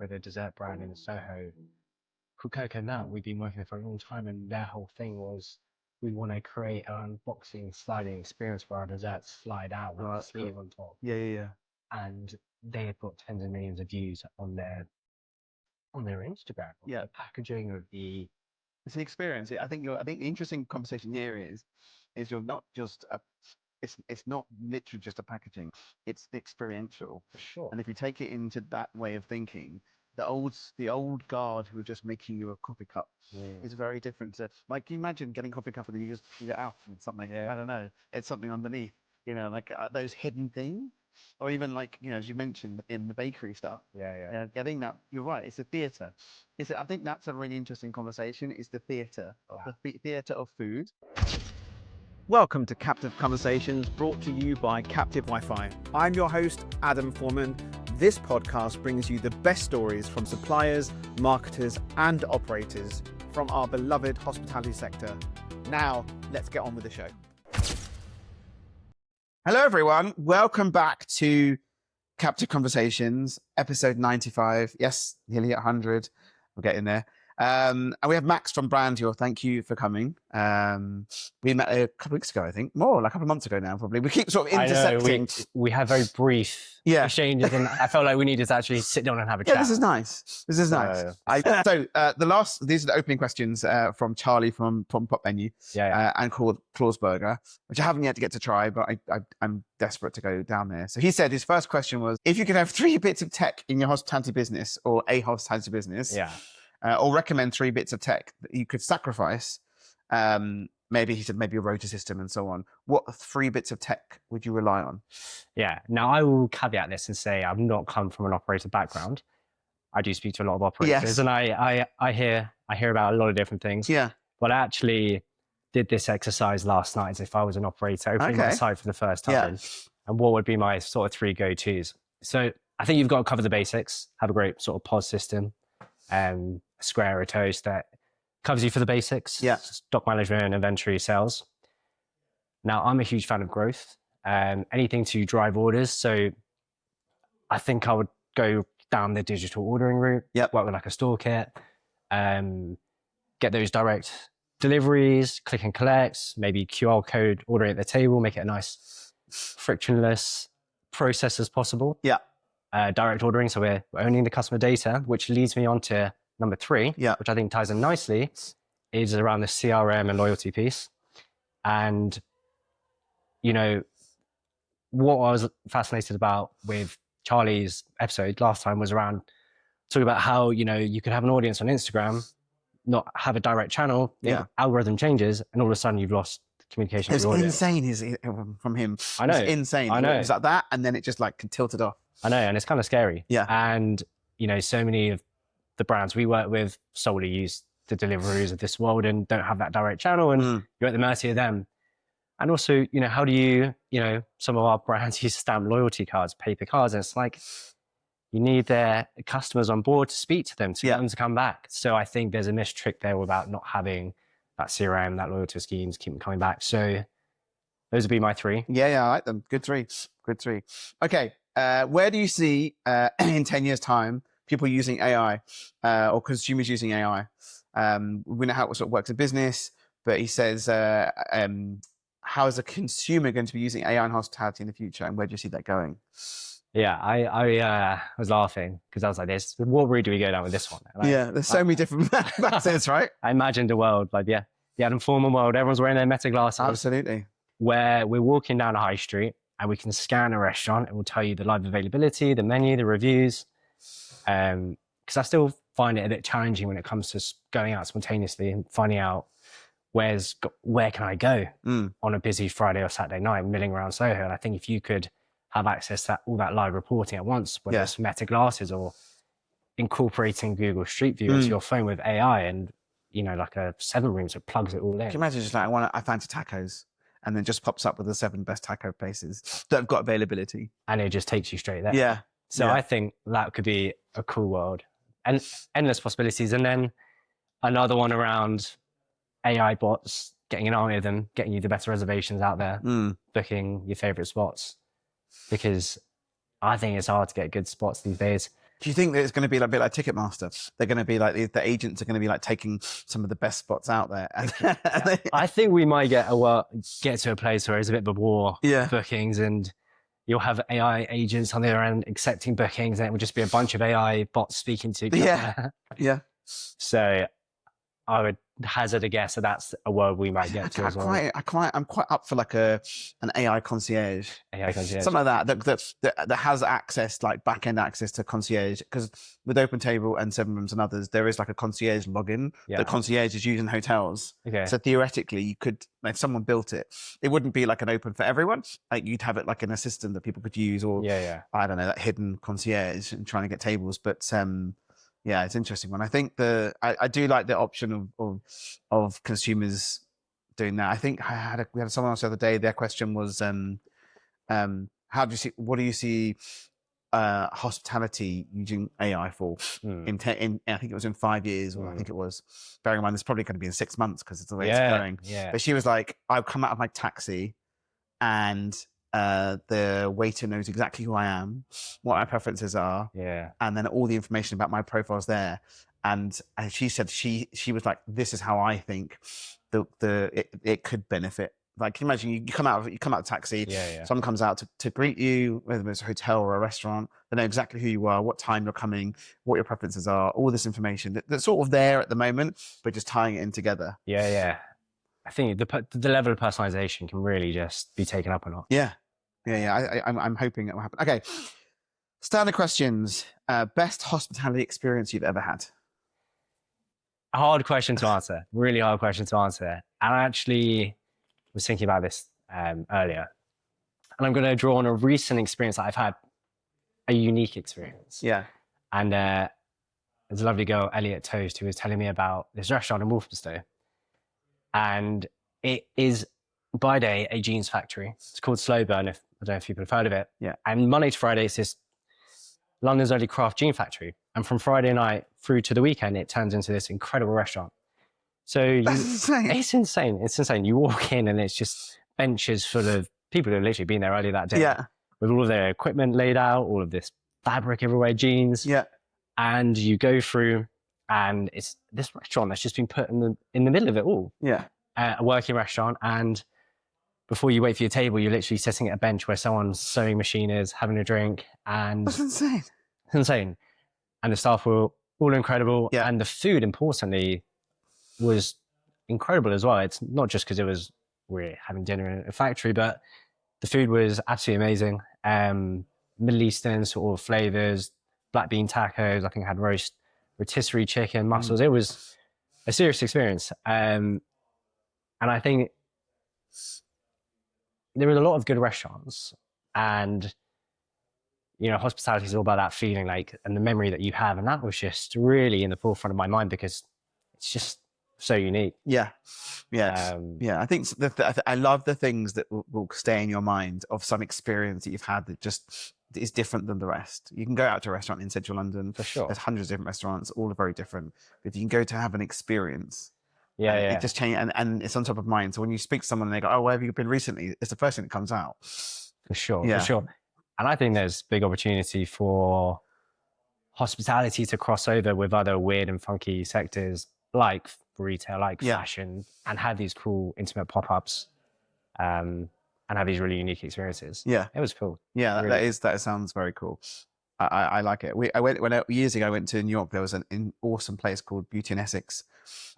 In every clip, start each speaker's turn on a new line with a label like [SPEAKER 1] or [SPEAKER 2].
[SPEAKER 1] with a dessert brand in Soho called Coco Nut. We've been working for a long time, and their whole thing was we want to create an unboxing sliding experience where our desserts slide out with a sleeve on top.
[SPEAKER 2] Yeah.
[SPEAKER 1] And they had got tens of millions of views on their Instagram.
[SPEAKER 2] Yeah.
[SPEAKER 1] The packaging of the
[SPEAKER 2] It's an experience. I think the interesting conversation here is you're not just it's not literally just a packaging. It's experiential.
[SPEAKER 1] for sure.
[SPEAKER 2] And if you take it into that way of thinking, the old guard who were just making you a coffee cup is very different to, like, can you imagine getting a coffee cup and you just get it out and something, I don't know, it's something underneath, like those hidden things, or even like, as you mentioned in the bakery stuff.
[SPEAKER 1] Yeah.
[SPEAKER 2] Getting that, you're right, it's a theatre. I think that's a really interesting conversation, is the theatre, the theatre of food. Welcome to Captive Conversations, brought to you by Captive Wi-Fi. I'm your host, Adam Forman. This podcast brings you the best stories from suppliers, marketers, and operators from our beloved hospitality sector. Now, let's get on with the show. Hello, everyone. Welcome back to Captive Conversations, episode 95. Yes, nearly at 100. We're getting there. And we have Max from Brand here. Thank you for coming. We met a couple of weeks ago, I think. More, like a couple of months ago now, probably. We keep sort of intersecting.
[SPEAKER 1] I know, we had very brief exchanges, and I felt like we needed to actually sit down and have a chat.
[SPEAKER 2] Yeah, this is nice. These are the opening questions from Charlie from Pop Menu and called Clausburger, which I haven't yet to get to try, but I'm desperate to go down there. So he said his first question was, if you could have 3 bits of tech in your hospitality business or a hospitality business, or recommend 3 bits of tech that you could sacrifice, maybe a rota system and so on, what 3 bits of tech would you rely on?
[SPEAKER 1] Yeah. Now, I will caveat this and say I've not come from an operator background. I do speak to a lot of operators, and I hear about a lot of different things.
[SPEAKER 2] Yeah.
[SPEAKER 1] But I actually did this exercise last night as if I was an operator, opening my site for the first time, and what would be my sort of 3 go-tos. So I think you've got to cover the basics, have a great sort of POS system, Square or Toast that covers you for the basics, stock management, inventory, sales. Now, I'm a huge fan of growth, anything to drive orders. So I think I would go down the digital ordering route, work with like a store kit, get those direct deliveries, click and collect, maybe QR code ordering at the table, make it a nice frictionless process as possible. Direct ordering, so we're owning the customer data, which leads me on to number 3, which I think ties in nicely, is around the CRM and loyalty piece. And, what I was fascinated about with Charlie's episode last time was around talking about how, you could have an audience on Instagram, not have a direct channel, the algorithm changes, and all of a sudden you've lost communication with your audience.
[SPEAKER 2] Insane from him.
[SPEAKER 1] I know.
[SPEAKER 2] It's insane.
[SPEAKER 1] I know.
[SPEAKER 2] It was like that, and then it just like tilted off.
[SPEAKER 1] I know, and it's kind of scary.
[SPEAKER 2] Yeah.
[SPEAKER 1] And, so many of the brands we work with solely use the deliveries of this world and don't have that direct channel, and you're at the mercy of them. And also, how do you, some of our brands use stamp loyalty cards, paper cards, and it's like you need their customers on board to speak to them, to get them to come back. So I think there's a missed trick there about not having that CRM, that loyalty schemes, keep them coming back. So those would be my 3.
[SPEAKER 2] Yeah, I like them. Good 3. Okay, where do you see in 10 years' time people using AI or consumers using AI? We know how it sort of works in business, but he says, how is a consumer going to be using AI in hospitality in the future, and where do you see that going?
[SPEAKER 1] Yeah, I was laughing because I was like, what route do we go down with this one?
[SPEAKER 2] There's so many different facets, right?
[SPEAKER 1] I imagined a world like, the Adam Forman world, everyone's wearing their Meta glasses.
[SPEAKER 2] Absolutely.
[SPEAKER 1] Where we're walking down a high street and we can scan a restaurant. It will tell you the live availability, the menu, the reviews. Because I still find it a bit challenging when it comes to going out spontaneously and finding out where can I go on a busy Friday or Saturday night, milling around Soho. And I think if you could have access to all that live reporting at once, whether it's Meta glasses or incorporating Google Street View into your phone with AI and, like a 7 room, so it plugs it all in.
[SPEAKER 2] Can you imagine just like, I fancy tacos, and then just pops up with the 7 best taco places that have got availability.
[SPEAKER 1] And it just takes you straight there.
[SPEAKER 2] Yeah.
[SPEAKER 1] So I think that could be a cool world and endless possibilities. And then another one around AI bots, getting an army of them, getting you the better reservations out there, booking your favorite spots. Because I think it's hard to get good spots these days.
[SPEAKER 2] Do you think that it's going to be like a bit like Ticketmaster? They're going to be like the agents are going to be like taking some of the best spots out there.
[SPEAKER 1] I think we might get to a place where it's a bit of a war bookings, and you'll have AI agents on the other end accepting bookings, and it will just be a bunch of AI bots speaking to each other.
[SPEAKER 2] Yeah.
[SPEAKER 1] So I would hazard a guess that that's a world we might get to as well.
[SPEAKER 2] I'm quite up for like an AI concierge. Something like that has access, like back-end access to concierge. Because with OpenTable and Seven Rooms and others, there is like a concierge login that concierge is using hotels. Okay. So theoretically, you could, if someone built it, it wouldn't be like an open for everyone. Like you'd have it like in a system that people could use, or I don't know, that hidden concierge and trying to get tables. But yeah, it's an interesting one. I think I do like the option of consumers doing that. I think we had someone else the other day. Their question was, what do you see hospitality using AI for? I think it was in 5 years, or I think it was. Bearing in mind, it's probably going to be in 6 months because it's the way it's going. Yeah. But she was like, I'll come out of my taxi, and the waiter knows exactly who I am, what my preferences are, and then all the information about my profile's there. And she said she was like, this is how I think it could benefit. Like, can you imagine you come out of taxi, someone comes out to greet you, whether it's a hotel or a restaurant, they know exactly who you are, what time you're coming, what your preferences are, all this information that's sort of there at the moment, but just tying it in together.
[SPEAKER 1] I think the level of personalization can really just be taken up a lot.
[SPEAKER 2] I'm hoping it will happen. Okay, standard questions. Best hospitality experience you've ever had?
[SPEAKER 1] A hard question to answer. Really hard question to answer. And I actually was thinking about this earlier. And I'm going to draw on a recent experience that I've had, a unique experience. Yeah. And there's a lovely girl, Elliot Toast, who was telling me about this restaurant in Walthamstow. And it is, by day, a jeans factory. It's called Slow Burn, I don't know if people have heard of it. Yeah. And Monday to Friday, it's this London's only craft jean factory. And from Friday night through to the weekend, it turns into this incredible restaurant. So
[SPEAKER 2] that's insane.
[SPEAKER 1] It's insane. It's insane. You walk in and it's just benches full of people who have literally been there earlier that day. Yeah. With all of their equipment laid out, all of this fabric everywhere, jeans. Yeah. And you go through, and it's this restaurant that's just been put in the middle of it all. Yeah. A working restaurant, and before you wait for your table, you're literally sitting at a bench where someone's sewing machine is, having a drink, and
[SPEAKER 2] that's insane.
[SPEAKER 1] It's insane. And the staff were all incredible, and the food, importantly, was incredible as well. It's not just because we're having dinner in a factory, but the food was absolutely amazing. Middle Eastern sort of flavors, black bean tacos. I think I had rotisserie chicken, mussels. It was a serious experience. And I think there was a lot of good restaurants, and hospitality is all about that feeling, like, and the memory that you have, and that was just really in the forefront of my mind because it's just so unique. I think I love the things that will stay in your mind of some experience that you've had that just is different than the rest. You can go out to a restaurant in central London, for sure. There's hundreds of different restaurants, all are very different. But if you can go to have an experience, it just changes, and it's on top of mind. So when you speak to someone and they go, "Oh, where have you been recently?" It's the first thing that comes out. For sure. And I think there's big opportunity for hospitality to cross over with other weird and funky sectors like retail, like fashion, and have these cool intimate pop-ups, and have these really unique experiences. Yeah, it was cool.
[SPEAKER 2] Yeah, really. that sounds very cool. I like it. Years ago, I went to New York. There was an awesome place called Beauty in Essex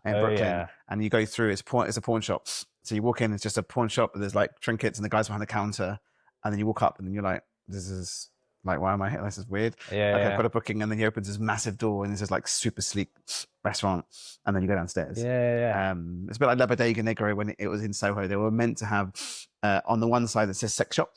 [SPEAKER 2] in Brooklyn, and you go through. It's a pawn shop. So you walk in, it's just a pawn shop. But there's like trinkets and the guys behind the counter, and then you walk up, and then you're like, "This is like, why am I here? This is weird." I've got a booking, and then he opens this massive door, and this is like super sleek restaurant, and then you go downstairs. It's a bit like La Bodega Negra when it was in Soho. They were meant to have on the one side that says sex shop.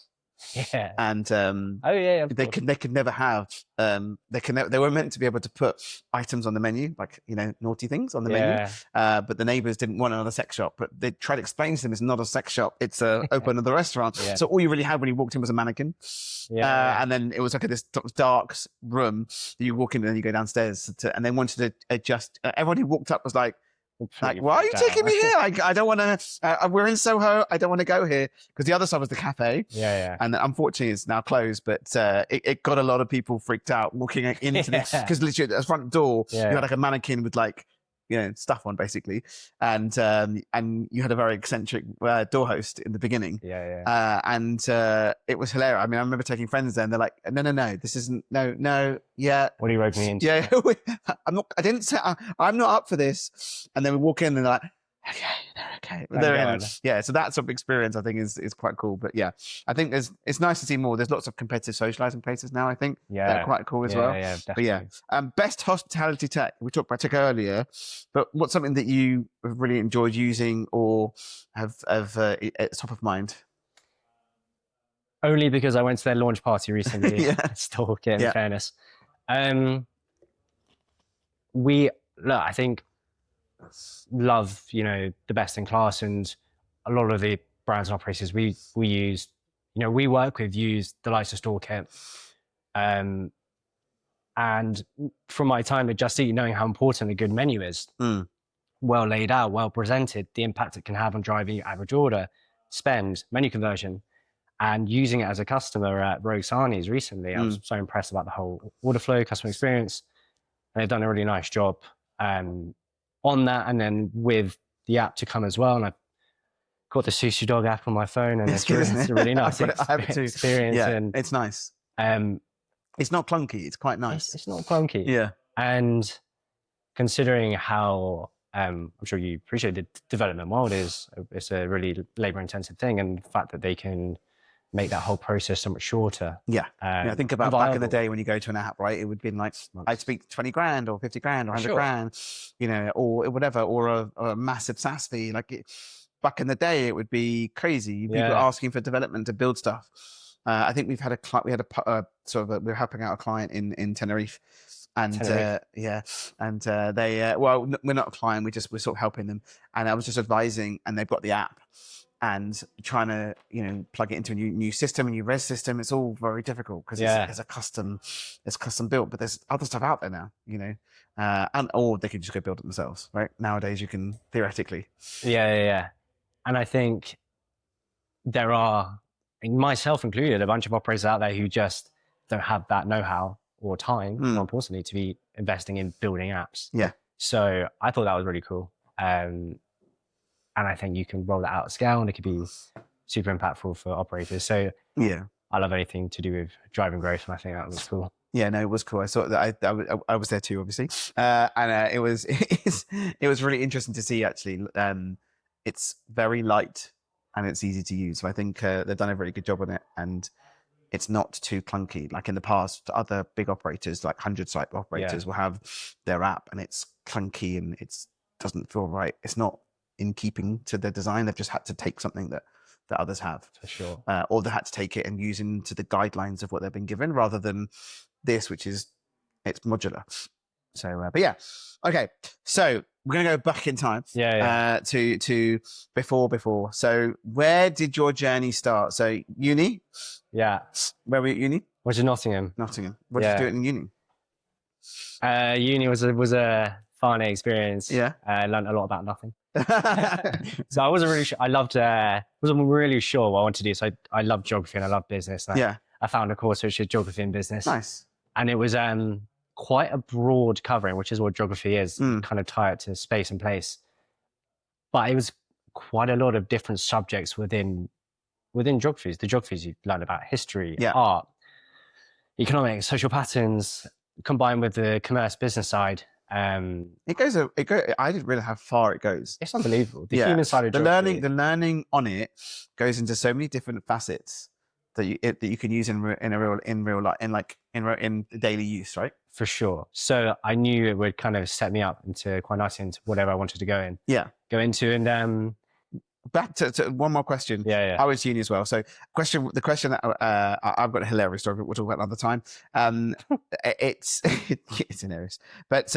[SPEAKER 2] And they could never have they were meant to be able to put items on the menu, like naughty things on the menu, but the neighbors didn't want another sex shop. But they tried to explain to them it's not a sex shop, it's open another restaurant. So all you really had when you walked in was a mannequin, and then it was like this dark room that you walk in and then you go downstairs and they wanted to adjust. Everyone who walked up was like, Like, why are you taking me here? I don't want to. We're in Soho. I don't want to go here because the other side was the cafe.
[SPEAKER 1] Yeah.
[SPEAKER 2] And unfortunately, it's now closed. But it got a lot of people freaked out walking into this because literally at the front door you had like a mannequin with like stuff on basically, and you had a very eccentric door host in the beginning. And it was hilarious. I mean, I remember taking friends there, and they're like, no, this isn't. No, yeah.
[SPEAKER 1] What are you roping me into?
[SPEAKER 2] Yeah, I'm not. I didn't say I'm not up for this. And then we walk in, and they're like, okay, they're in. Yeah. So that sort of experience, I think, is quite cool. But yeah, I think it's nice to see more. There's lots of competitive socializing places now. I think they're quite cool as well.
[SPEAKER 1] Yeah, definitely.
[SPEAKER 2] But yeah, best hospitality tech. We talked about tech earlier, but what's something that you have really enjoyed using or have top of mind?
[SPEAKER 1] Only because I went to their launch party recently. Stalk it, in fairness. I think love, the best in class, and a lot of the brands and operators we use, we work with, use the likes of Stalkit. And from my time at Just Eat, knowing how important a good menu is, well laid out, well presented, the impact it can have on driving your average order, spend, menu conversion, and using it as a customer at Rogue Sarni's recently, I was so impressed about the whole order flow, customer experience, and they've done a really nice job on that. And then with the app to come as well, and I've got the Sushi Dog app on my phone, and it's a really nice experience.
[SPEAKER 2] Yeah,
[SPEAKER 1] and
[SPEAKER 2] it's nice. It's not clunky. It's quite nice.
[SPEAKER 1] It's not clunky.
[SPEAKER 2] Yeah.
[SPEAKER 1] And considering how I'm sure you appreciate the development world it's a really labor-intensive thing, and the fact that they can make that whole process so much shorter.
[SPEAKER 2] Think about back in the day when you go to an app, right? It would be like, I'd speak 20 grand or 50 grand or 100 grand, or whatever, or a massive SaaS fee. Like back in the day, it would be crazy. People asking for development to build stuff. I think we've had a client, we're helping out a client in Tenerife. And they we're not a client, we're sort of helping them. And I was just advising, and they've got the app and trying to plug it into a new system, a new res system. It's all very difficult because it's custom built, but there's other stuff out there now, or they could just go build it themselves, right? Nowadays you can theoretically.
[SPEAKER 1] And I think there are, myself included, a bunch of operators out there who just don't have that know-how or time, more importantly, to be investing in building apps. So I thought that was really cool. And I think you can roll that out at scale, and it could be super impactful for operators. So I love anything to do with driving growth, and I think that was cool. Yeah, no,
[SPEAKER 2] it was cool. I saw that. I was there too, obviously, and it was really interesting to see. Actually, it's very light and it's easy to use. So I think they've done a really good job on it, and it's not too clunky. Like in the past, other big operators, like 100-site operators, will have their app and it's clunky and it doesn't feel right. It's not in keeping to their design. They've just had to take something that others have,
[SPEAKER 1] for sure,
[SPEAKER 2] or they had to take it and use into the guidelines of what they've been given, rather than this, which is it's modular. So, but yeah, okay. So we're gonna go back in time, to before. So, where did your journey start? So, uni.
[SPEAKER 1] Yeah.
[SPEAKER 2] Where were you at uni?
[SPEAKER 1] Was in Nottingham.
[SPEAKER 2] What did you do in uni?
[SPEAKER 1] Uni was a fun experience. I learned a lot about nothing. So I wasn't really sure. Wasn't really sure what I wanted to do. So I love geography and I love business. And I found a course which is geography and business.
[SPEAKER 2] Nice.
[SPEAKER 1] And it was quite a broad covering, which is what geography is. Kind of tie it to space and place. But it was quite a lot of different subjects within geographies. The geographies you learn about history, art, economics, social patterns, combined with the commerce business side.
[SPEAKER 2] It goes. I didn't realize how far it goes.
[SPEAKER 1] It's unbelievable. The human side of geography.
[SPEAKER 2] The learning on it goes into so many different facets that you can use in real life, in daily use, right?
[SPEAKER 1] For sure. So I knew it would kind of set me up quite nicely into whatever I wanted to go into. And
[SPEAKER 2] back to one more question. I was uni as well. So the question that I've got a hilarious story, but we'll talk about another time. It's hilarious. But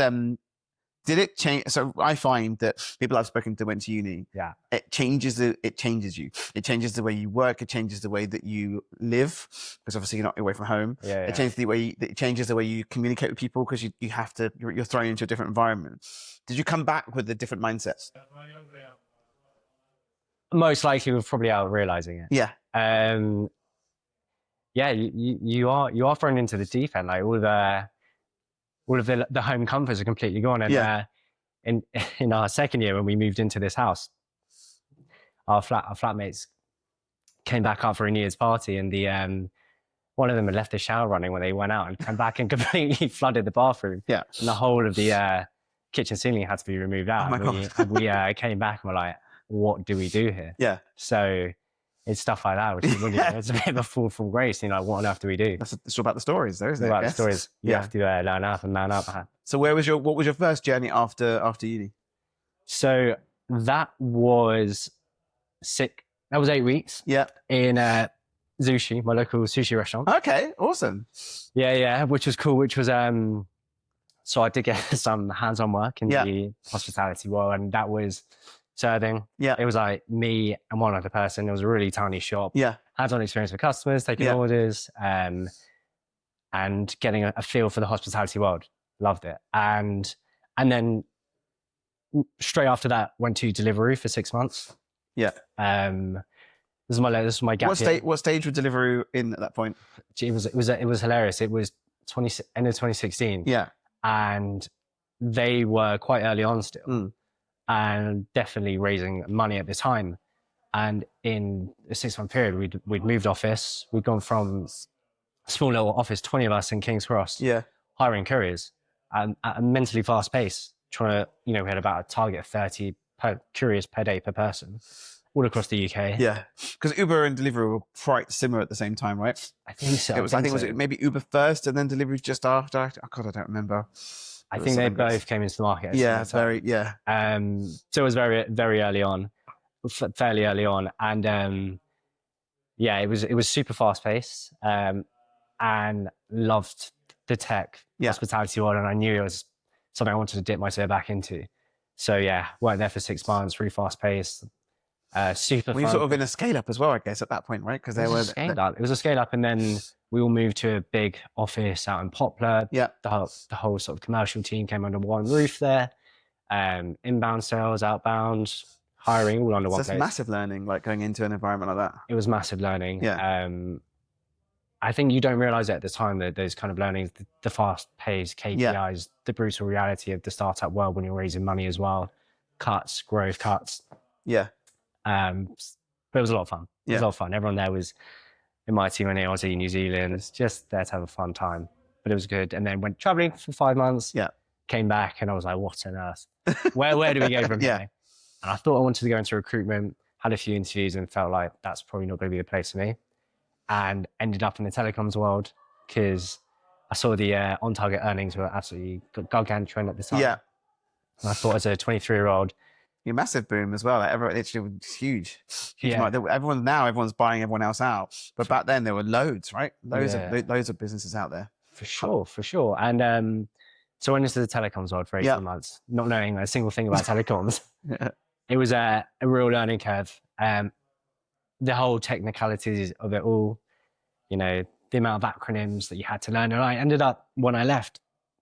[SPEAKER 2] Did it change? So I find that people I've spoken to went to uni.
[SPEAKER 1] Yeah.
[SPEAKER 2] It changes you. It changes the way you work. It changes the way that you live, because obviously you're not away from home.
[SPEAKER 1] Yeah.
[SPEAKER 2] It changes the way you communicate with people, because you have to. You're thrown into a different environment. Did you come back with a different mindset?
[SPEAKER 1] Most likely, we're probably out realizing it.
[SPEAKER 2] Yeah.
[SPEAKER 1] Yeah. You are thrown into the deep end. Like all of the home comforts are completely gone. And in our second year, when we moved into this house, our flatmates came back after a New Year's party, and the one of them had left the shower running when they went out and came back and completely flooded the bathroom.
[SPEAKER 2] Yeah.
[SPEAKER 1] And the whole of the kitchen ceiling had to be removed out.
[SPEAKER 2] Oh my God.
[SPEAKER 1] And we came back and were like, what do we do here?
[SPEAKER 2] Yeah.
[SPEAKER 1] So it's stuff like that, which is really, it's a bit of a fall from grace. You know, like, what on earth do we do?
[SPEAKER 2] It's all about the stories, though, isn't it?
[SPEAKER 1] It's about the stories. You have to learn up and man up.
[SPEAKER 2] So what was your first journey after uni?
[SPEAKER 1] So that was 8 weeks.
[SPEAKER 2] Yeah.
[SPEAKER 1] In Sushi, my local sushi restaurant.
[SPEAKER 2] Okay, awesome.
[SPEAKER 1] Yeah, which was cool. Which was so I did get some hands-on work in the hospitality world, and that was serving.
[SPEAKER 2] Yeah.
[SPEAKER 1] It was like me and one other person. It was a really tiny shop.
[SPEAKER 2] Yeah.
[SPEAKER 1] Hands-on experience with customers, taking orders, and getting a feel for the hospitality world. Loved it. And then straight after that, went to Deliveroo for 6 months.
[SPEAKER 2] Yeah.
[SPEAKER 1] This is my gap.
[SPEAKER 2] What stage was Deliveroo in at that point?
[SPEAKER 1] It was hilarious. It was end of 2016.
[SPEAKER 2] Yeah. And
[SPEAKER 1] they were quite early on still, and definitely raising money at the time. And in a 6-month period, we'd moved office. We'd gone from a small little office, 20 of us in King's Cross, hiring couriers at a mentally fast pace, trying to, we had about a target of 30 couriers per day per person, all across the UK.
[SPEAKER 2] Yeah, because Uber and Deliveroo were quite similar at the same time, right?
[SPEAKER 1] I think so.
[SPEAKER 2] I think it was maybe Uber first and then Deliveroo just after. Oh God, I don't remember.
[SPEAKER 1] I think they both came into the market.
[SPEAKER 2] So
[SPEAKER 1] it was very, very early on, fairly early on, and it was super fast paced, and loved the tech hospitality world, and I knew it was something I wanted to dip my toe back into. So worked there for 6 months, really fast paced. Super fun.
[SPEAKER 2] Were you sort of in a scale up as well, I guess, at that point, right? Because
[SPEAKER 1] it was a scale up, and then we all moved to a big office out in Poplar.
[SPEAKER 2] Yeah.
[SPEAKER 1] The whole sort of commercial team came under one roof there. Inbound sales, outbound, hiring, all under one place.
[SPEAKER 2] That's massive learning, like going into an environment like that.
[SPEAKER 1] It was massive learning.
[SPEAKER 2] Yeah.
[SPEAKER 1] I think you don't realize it at the time that those kind of learnings, the fast-paced KPIs, the brutal reality of the startup world when you're raising money as well, growth cuts.
[SPEAKER 2] Yeah.
[SPEAKER 1] But it was a lot of fun. It was a lot of fun. Everyone there was in my team when I was in New Zealand. It's just there to have a fun time. But it was good. And then went traveling for 5 months.
[SPEAKER 2] Yeah.
[SPEAKER 1] Came back and I was like, what on earth? Where do we go from here? And I thought I wanted to go into recruitment, had a few interviews and felt like that's probably not going to be the place for me. And ended up in the telecoms world because I saw the on-target earnings were absolutely gargantuan at the time.
[SPEAKER 2] Yeah.
[SPEAKER 1] And I thought as a 23-year-old,
[SPEAKER 2] a massive boom as well. Like it was huge. Everyone's buying everyone else out. But back then there were loads, right? Loads of businesses out there.
[SPEAKER 1] For sure. And so I went into the telecoms world for 18 months, not knowing a single thing about telecoms. It was a real learning curve. The whole technicalities of it all, the amount of acronyms that you had to learn. And I ended up, when I left,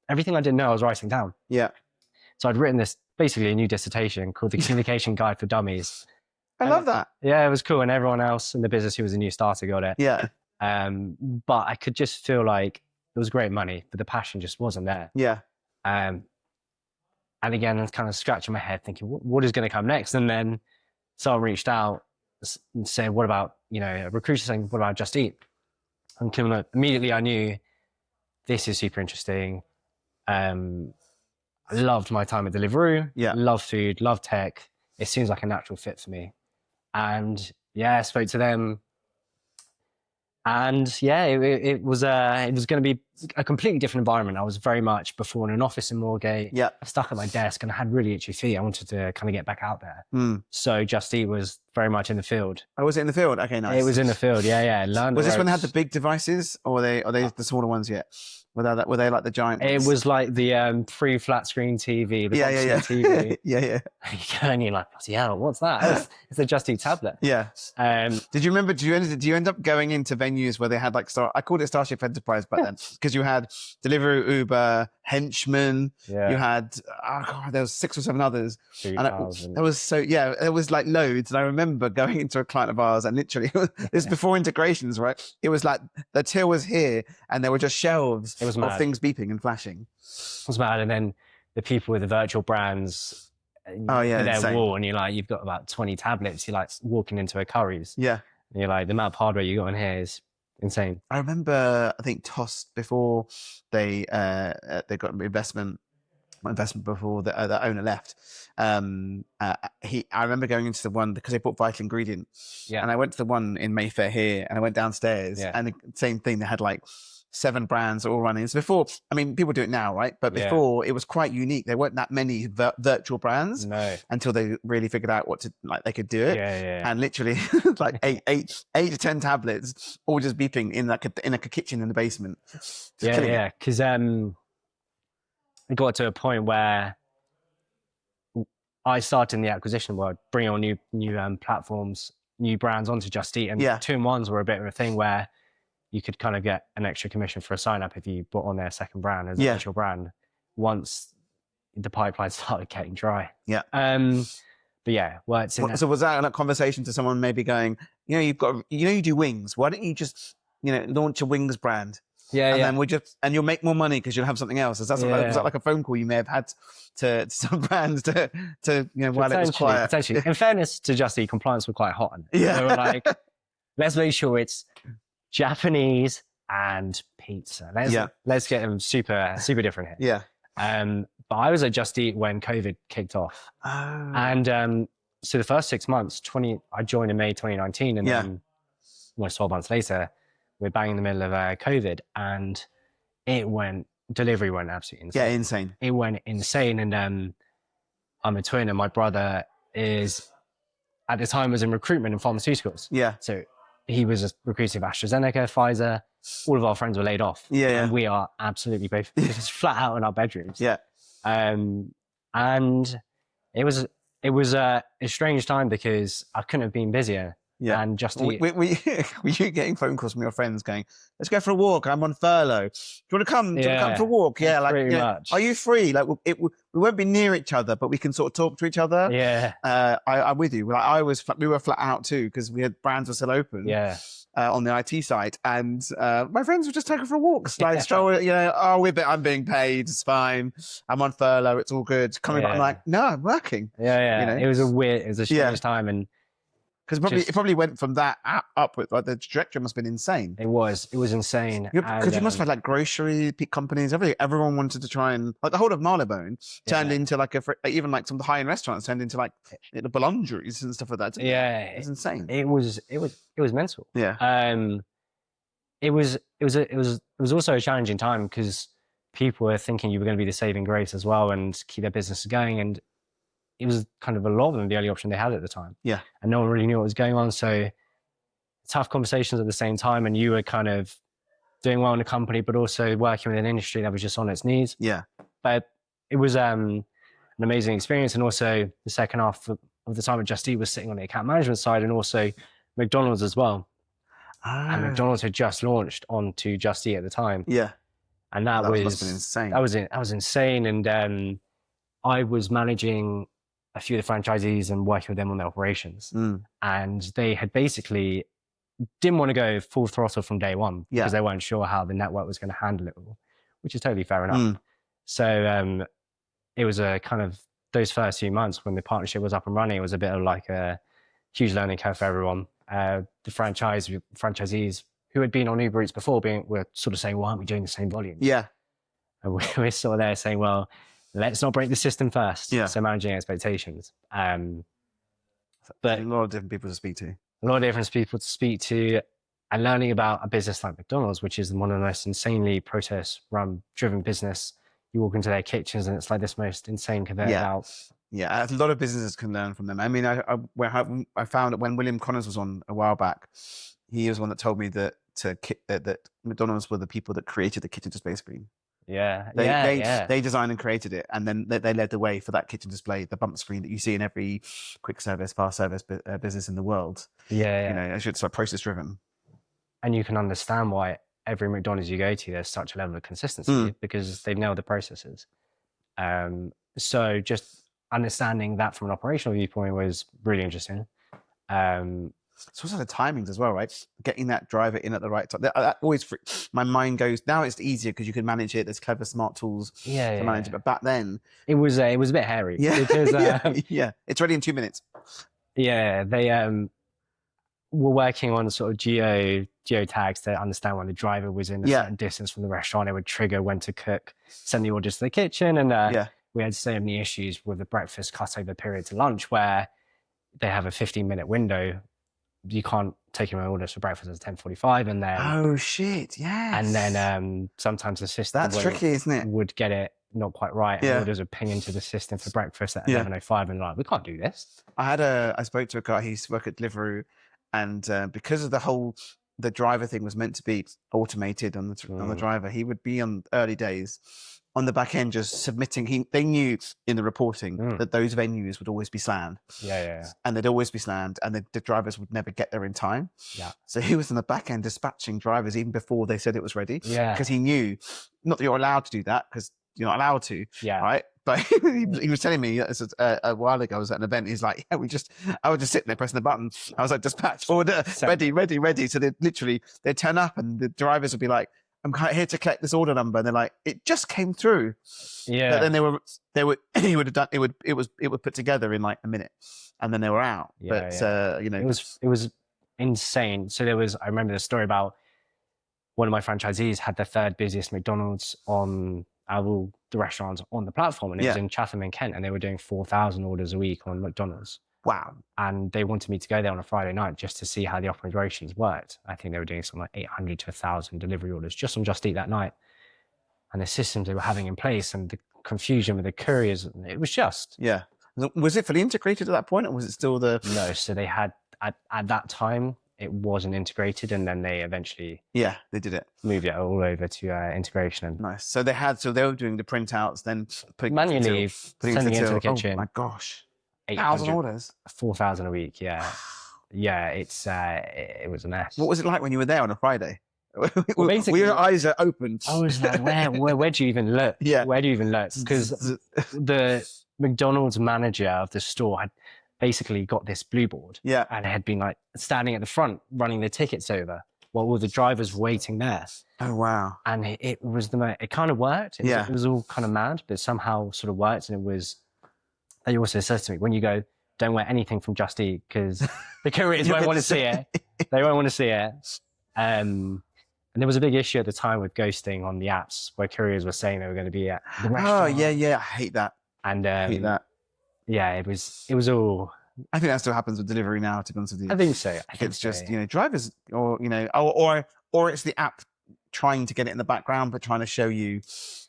[SPEAKER 1] everything I didn't know I was writing down.
[SPEAKER 2] Yeah.
[SPEAKER 1] So I'd written basically a new dissertation called The Communication Guide for Dummies.
[SPEAKER 2] I love that.
[SPEAKER 1] Yeah, it was cool. And everyone else in the business who was a new starter got it.
[SPEAKER 2] Yeah.
[SPEAKER 1] But I could just feel like it was great money, but the passion just wasn't there.
[SPEAKER 2] Yeah.
[SPEAKER 1] And again, I was kind of scratching my head thinking, what is going to come next? And then someone reached out and said, what about, a recruiter saying, what about Just Eat? And immediately I knew this is super interesting. I loved my time at Deliveroo.
[SPEAKER 2] Yeah.
[SPEAKER 1] Love food, love tech. It seems like a natural fit for me. And I spoke to them. And it was going to be a completely different environment. I was very much before in an office in Moorgate.
[SPEAKER 2] Yeah.
[SPEAKER 1] Stuck at my desk and I had really itchy feet. I wanted to kind of get back out there. So Just Eat was very much in the field.
[SPEAKER 2] Oh, was it in the field? Okay, nice.
[SPEAKER 1] It was in the field. Yeah.
[SPEAKER 2] Was this when they had the big devices or are they the smaller ones yet? Were they like the giant ones?
[SPEAKER 1] It was like the free flat screen TV, the TV.
[SPEAKER 2] yeah.
[SPEAKER 1] You go and you're like, yeah, what's that? It's a Just Eat tablet.
[SPEAKER 2] Yeah. Did you remember? Did you end up going into venues where they had like I called it Starship Enterprise back then because you had Deliveroo, Uber, Henchman. Yeah. You had there was 6 or 7 others. There was like loads. And I remember going into a client of ours and literally this before integrations, right? It was like the till was here and there were just shelves of things beeping and flashing.
[SPEAKER 1] It was mad. And then the people with the virtual brands their wall, and you've got about 20 tablets. You're like walking into a Curry's.
[SPEAKER 2] Yeah.
[SPEAKER 1] And you're like, the amount of hardware you got in here is insane.
[SPEAKER 2] I remember, I think Toss, before they got investment before the owner left. I remember going into the one because they bought Vital Ingredient. Yeah. And I went to the one in Mayfair here, and I went downstairs, and the same thing. They had like 7 brands all running. So before, I mean, people do it now, right? But before, it was quite unique. There weren't that many virtual brands until they really figured out they could do it. Yeah. And literally, like 8 to 10 tablets, all just beeping in like a kitchen in the basement.
[SPEAKER 1] Yeah. Because it got to a point where I started in the acquisition world, bringing on new platforms, new brands onto Just Eat, and 2-in-1s were a bit of a thing where you could kind of get an extra commission for a sign-up if you brought on their second brand as an official brand once the pipeline started getting dry.
[SPEAKER 2] Yeah.
[SPEAKER 1] But yeah,
[SPEAKER 2] so was that a conversation to someone maybe going, you do wings. Why don't you just, launch a wings brand? And then and you'll make more money because you'll have something else. Was that like a phone call you may have had to some brands to while it was quiet?
[SPEAKER 1] Potentially. In fairness to Just Eat, compliance were quite hot on it. Yeah. They were like, let's make sure it's Japanese and pizza. Let's get them super, super different here. Yeah. But I was at Just Eat when COVID kicked off. Oh. And so the first 6 months, I joined in May 2019, and then almost 12 months later, we're bang in the middle of COVID, and delivery went absolutely insane.
[SPEAKER 2] Yeah, insane.
[SPEAKER 1] It went insane. And I'm a twin, and my brother at the time was in recruitment in pharmaceuticals. Yeah. So he was recruiting for AstraZeneca, Pfizer. All of our friends were laid off. Yeah. And we are absolutely both just flat out in our bedrooms. Yeah. And it was a strange time because I couldn't have been busier. Yeah. And Just Eat.
[SPEAKER 2] Were you getting phone calls from your friends going, let's go for a walk, I'm on furlough. Do you want to come? Do you want to come for a walk? Yeah, like,
[SPEAKER 1] pretty much.
[SPEAKER 2] Are you free? Like, we won't be near each other, but we can sort of talk to each other.
[SPEAKER 1] Yeah.
[SPEAKER 2] I'm with you. Like, we were flat out too because brands were still open. Yeah. On the IT side, and my friends were just taking for walks, like I'm being paid, it's fine. I'm on furlough, it's all good. Coming back, I'm like, no, I'm working.
[SPEAKER 1] Yeah. It was a strange time, and
[SPEAKER 2] because it probably went from that upward. Like the trajectory must have been insane.
[SPEAKER 1] It was insane.
[SPEAKER 2] Because you must have had like grocery companies. Everyone wanted to try and like the whole of Marylebone turned into like even like some of the high-end restaurants turned into like the boulangeries and stuff like that.
[SPEAKER 1] Yeah,
[SPEAKER 2] it's insane.
[SPEAKER 1] It was mental.
[SPEAKER 2] Yeah.
[SPEAKER 1] It was also a challenging time because people were thinking you were going to be the saving grace as well and keep their business going, and it was kind of a lot of them the only option they had at the time. Yeah. And no one really knew what was going on. So tough conversations at the same time. And you were kind of doing well in the company, but also working with an industry that was just on its knees. Yeah. But it was an amazing experience. And also the second half of the time at Just Eat was sitting on the account management side, and also McDonald's as well. Oh. And McDonald's had just launched onto Just Eat at the time. Yeah. And that
[SPEAKER 2] must have been insane.
[SPEAKER 1] That was insane. And I was managing a few of the franchisees and working with them on their operations. And they had basically didn't want to go full throttle from day one because they weren't sure how the network was going to handle it all, which is totally fair enough. So it was a kind of those first few months when the partnership was up and running, it was a bit of like a huge learning curve for everyone. The franchisees who had been on Uber Eats before were sort of saying, why aren't we doing the same volume? Yeah. And we're sort of there saying, well, let's not break the system first. Yeah. So managing expectations. But
[SPEAKER 2] a lot of different people to speak to.
[SPEAKER 1] A lot of different people to speak to, and learning about a business like McDonald's, which is one of the most insanely process-driven business. You walk into their kitchens and it's like this most insane conveyor belt.
[SPEAKER 2] Yeah, a lot of businesses can learn from them. I mean, I found that when William Connors was on a while back, he was one that told me that that McDonald's were the people that created the kitchen display screen.
[SPEAKER 1] They
[SPEAKER 2] designed and created it, and then they led the way for that kitchen display, the bump screen that you see in every quick service, fast service business in the world. It's like process driven.
[SPEAKER 1] And you can understand why every McDonald's you go to, there's such a level of consistency because they've nailed the processes. So just understanding that from an operational viewpoint was really interesting.
[SPEAKER 2] It's also the timings as well, right? Getting that driver in at the right time. That always, my mind goes. Now it's easier because you can manage it. There's clever, smart tools to manage it. But back then,
[SPEAKER 1] it was a bit hairy.
[SPEAKER 2] Yeah,
[SPEAKER 1] because,
[SPEAKER 2] it's ready in 2 minutes.
[SPEAKER 1] Yeah, they were working on sort of geo tags to understand when the driver was in a certain distance from the restaurant. It would trigger when to cook, send the orders to the kitchen, and we had so many issues with the breakfast cutover period to lunch where they have a 15-minute window. You can't take your own orders for breakfast at 10:45, and then and then sometimes the system
[SPEAKER 2] that's tricky, isn't it?
[SPEAKER 1] Would get it not quite right, and orders would ping into the system for breakfast at 11:05, and like, we can't do this.
[SPEAKER 2] I spoke to a guy. He used to work at Deliveroo, and because of the driver thing was meant to be automated on the driver, he would be on early days on the back end just submitting. They knew in the reporting that those venues would always be slammed. And they'd always be slammed, and the drivers would never get there in time. So he was in the back end dispatching drivers even before they said it was ready. Because he knew, not that you're allowed to do that, because you're not allowed to. Right. But he was telling me a while ago, I was at an event. He's like, I was just sitting there pressing the button. I was like, dispatch, order, ready. So they'd turn up, and the drivers would be like, I'm here to collect this order number. And they're like, it just came through. But then he would have done, it would put together in like a minute, and then they were out. It
[SPEAKER 1] was insane. So I remember the story about one of my franchisees had the third busiest McDonald's out of all the restaurants on the platform, and it was in Chatham in Kent, and they were doing 4,000 orders a week on McDonald's.
[SPEAKER 2] Wow.
[SPEAKER 1] And they wanted me to go there on a Friday night just to see how the operations worked. I think they were doing something like 800 to 1,000 delivery orders just on Just Eat that night. And the systems they were having in place and the confusion with the couriers, it was just.
[SPEAKER 2] Yeah. Was it fully integrated at that point, or was it still the...
[SPEAKER 1] No, so they had, at that time, it wasn't integrated, and then they eventually...
[SPEAKER 2] Yeah, they did it.
[SPEAKER 1] Moved it all over to integration.
[SPEAKER 2] Nice. So they were doing the printouts, then...
[SPEAKER 1] Manually, sending it into the kitchen.
[SPEAKER 2] Oh my gosh. 1,000 orders?
[SPEAKER 1] 4,000 a week, yeah. It was a mess.
[SPEAKER 2] What was it like when you were there on a Friday? Well, basically, your eyes are open.
[SPEAKER 1] I was like, where do you even look? Where do you even look? Because the McDonald's manager of the store had basically got this blue board. And had been like standing at the front running the tickets over while all the drivers were waiting there.
[SPEAKER 2] Oh, wow.
[SPEAKER 1] And it kind of worked. It was all kind of mad, but somehow sort of worked. And it was... They also said to me, when you go, don't wear anything from Just Eat because the couriers won't want to see it. They won't want to see it. And there was a big issue at the time with ghosting on the apps where couriers were saying they were going to be at the restaurant.
[SPEAKER 2] Oh, yeah. I hate that.
[SPEAKER 1] And
[SPEAKER 2] I hate that.
[SPEAKER 1] Yeah, it was all...
[SPEAKER 2] I think that still happens with delivery now, to be honest with you.
[SPEAKER 1] I think so.
[SPEAKER 2] It's just, drivers or it's the app trying to get it in the background, but trying to show you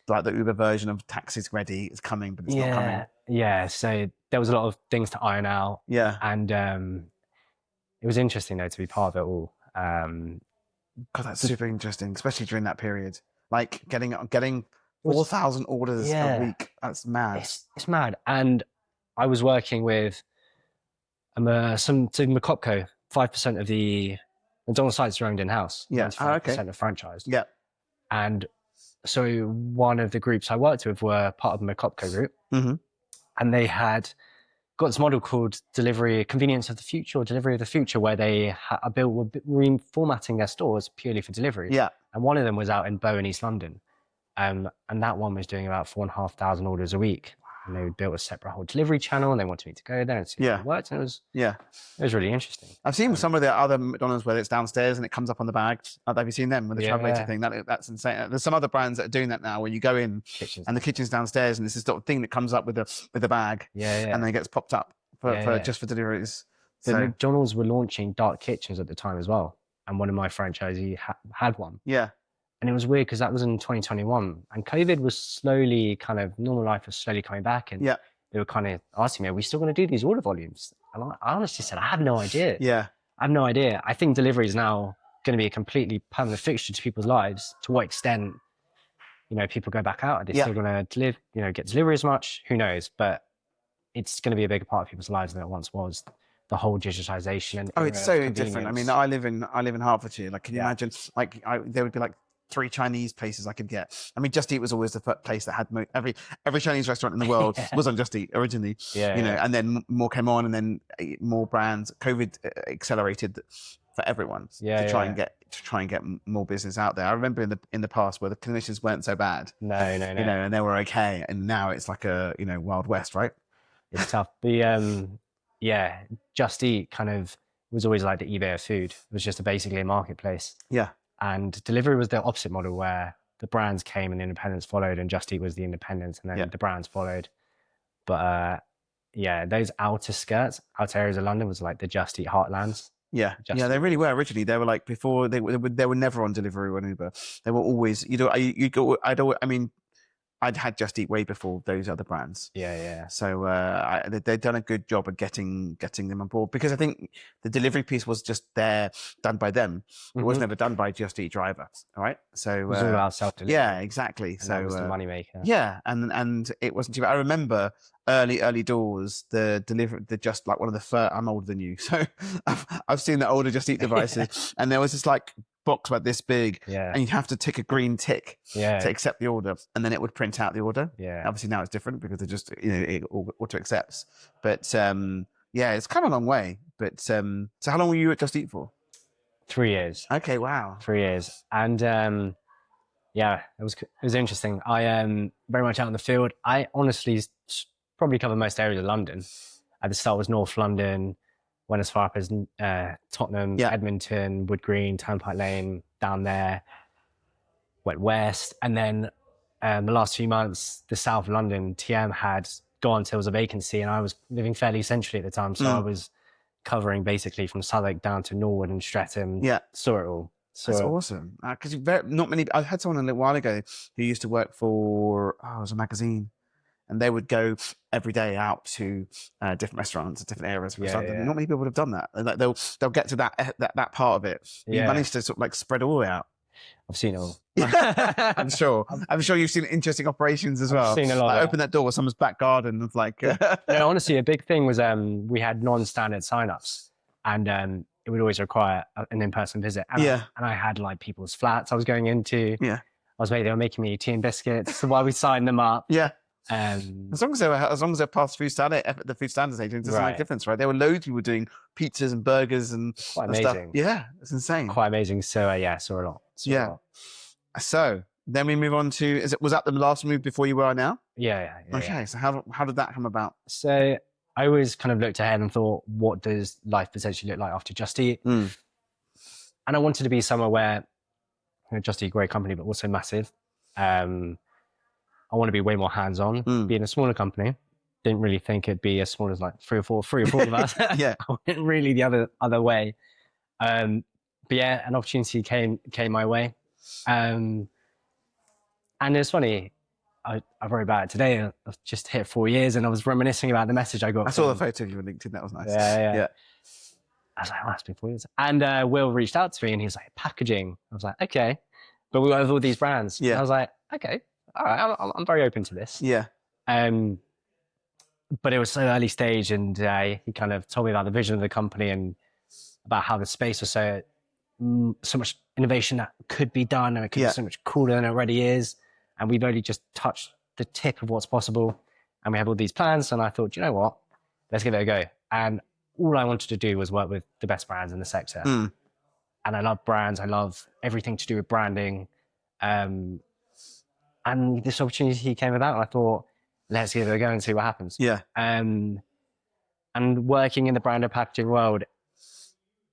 [SPEAKER 2] like the Uber version of taxi's ready, it's coming, but it's not coming.
[SPEAKER 1] Yeah, so there was a lot of things to iron out.
[SPEAKER 2] Yeah.
[SPEAKER 1] And it was interesting, though, to be part of it all.
[SPEAKER 2] God, that's super interesting, especially during that period. Like getting 4,000 orders a week. That's mad.
[SPEAKER 1] It's mad. And I was working with McCopco. 5% of the McDonald's sites are owned in-house. 5% are franchised.
[SPEAKER 2] Yeah.
[SPEAKER 1] And so one of the groups I worked with were part of the McCopco group.
[SPEAKER 2] Mm-hmm.
[SPEAKER 1] And they had got this model called Convenience of the Future, or Delivery of the Future, where they were reformatting their stores purely for delivery.
[SPEAKER 2] Yeah.
[SPEAKER 1] And one of them was out in Bow in East London. And that one was doing about 4,500 orders a week. And they built a separate whole delivery channel, and they wanted me to go there and see how it worked. And it was really interesting.
[SPEAKER 2] I've seen some of the other McDonald's where it's downstairs and it comes up on the bag. Have you seen them with the travelator thing? That's insane. There's some other brands that are doing that now, where you go in and the kitchen's downstairs, and it's this sort of thing that comes up with the bag, and then it gets popped up just for deliveries.
[SPEAKER 1] So McDonald's were launching dark kitchens at the time as well, and one of my franchisees had one.
[SPEAKER 2] Yeah. And
[SPEAKER 1] it was weird because that was in 2021, and COVID was slowly normal life was slowly coming back, and they were kind of asking me, are we still going to do these order volumes? And I honestly said, I have no idea.
[SPEAKER 2] Yeah.
[SPEAKER 1] I have no idea. I think deliveries now going to be a completely permanent fixture to people's lives. To what extent, people go back out? Are they still going to get delivery as much? Who knows? But it's going to be a bigger part of people's lives than it once was. The whole digitization and
[SPEAKER 2] it's so different. I mean, I live in Hertfordshire. Like, can you imagine? Like, there would be like 3 Chinese places I could get. I mean, Just Eat was always the place that had every Chinese restaurant in the world was on Just Eat originally. And then more came on, and then more brands. COVID accelerated for everyone to try and get more business out there. I remember in the past where the clinicians weren't so bad.
[SPEAKER 1] No.
[SPEAKER 2] And they were okay, and now it's like a Wild West, right?
[SPEAKER 1] It's tough. Just Eat kind of was always like the eBay of food. It was just basically a marketplace.
[SPEAKER 2] Yeah.
[SPEAKER 1] And delivery was the opposite model, where the brands came and the independents followed, and Just Eat was the independents, and then the brands followed. But those outer areas of London was like the Just Eat heartlands.
[SPEAKER 2] Yeah, they really were originally. They were like, before they were never on Deliveroo or Uber. They were always, I'd had Just Eat way before those other brands.
[SPEAKER 1] Yeah.
[SPEAKER 2] So they've done a good job of getting them on board, because I think the delivery piece was just done by them. It was never done by Just Eat driver. All right. So
[SPEAKER 1] it was all about self-delivery.
[SPEAKER 2] Yeah, exactly.
[SPEAKER 1] And that was the moneymaker.
[SPEAKER 2] Yeah, and it wasn't too bad. I remember early doors, just like one of the first. I'm older than you, so I've seen the older Just Eat devices, and there was this like box about this big, and you'd have to tick a green tick to accept the order, and then it would print out the order. Obviously now it's different because it just it auto accepts, but it's come a long way. But so how long were you at Just Eat for?
[SPEAKER 1] 3 years.
[SPEAKER 2] Okay, wow.
[SPEAKER 1] 3 years. And it was interesting. I am very much out in the field. I honestly probably cover most areas of London. At the start was North London, went as far up as Tottenham, Edmonton, Wood Green, Turnpike Lane, down there, went west. And then the last few months, the South London TM had gone, so there was a vacancy, and I was living fairly centrally at the time. So I was covering basically from Southwark down to Norwood and Streatham. Saw it all.
[SPEAKER 2] That's awesome. Because not many, I had someone a little while ago who used to work for, it was a magazine. And they would go every day out to different restaurants, different areas. Not many people would have done that. Like they'll get to that part of it. You managed to sort of like spread all the way out.
[SPEAKER 1] I've seen it all.
[SPEAKER 2] I'm sure you've seen interesting operations as well.
[SPEAKER 1] I've seen a lot.
[SPEAKER 2] Like open that door with someone's back garden of like.
[SPEAKER 1] Honestly, a big thing was we had non-standard signups, and it would always require an in-person visit. And I had like people's flats I was going into. They were making me tea and biscuits. So while we signed them up.
[SPEAKER 2] As long as they're past the food standards agency, it doesn't make a difference, right? There were loads of people doing pizzas and burgers and
[SPEAKER 1] quite amazing
[SPEAKER 2] stuff. Yeah, it's insane.
[SPEAKER 1] Quite amazing. So saw a lot.
[SPEAKER 2] So then we move on to, was that the last move before you were now?
[SPEAKER 1] Okay.
[SPEAKER 2] So how did that come about?
[SPEAKER 1] So I always kind of looked ahead and thought, what does life potentially look like after Just Eat? And I wanted to be somewhere where Just Eat, great company, but also massive. I want to be way more hands-on. Being a smaller company, didn't really think it'd be as small as like three or four of us. I went really the other way. But an opportunity came my way. And it's funny, I wrote about it today. I've just hit 4 years, and I was reminiscing about the message I got.
[SPEAKER 2] I saw the photo of you on LinkedIn. That was nice.
[SPEAKER 1] Yeah. I was like, that's been 4 years. And Will reached out to me, and he was like, packaging. I was like, okay. But we have all these brands. I was like, okay. All right, I'm very open to this. But it was so early stage, and he kind of told me about the vision of the company and about how the space was so much innovation that could be done, and it could be so much cooler than it already is. And we've only just touched the tip of what's possible, and we have all these plans. And I thought, you know what, let's give it a go. And all I wanted to do was work with the best brands in the sector. And I love brands. I love everything to do with branding. And this opportunity came about, and I thought, let's give it a go and see what happens. And working in the branded packaging world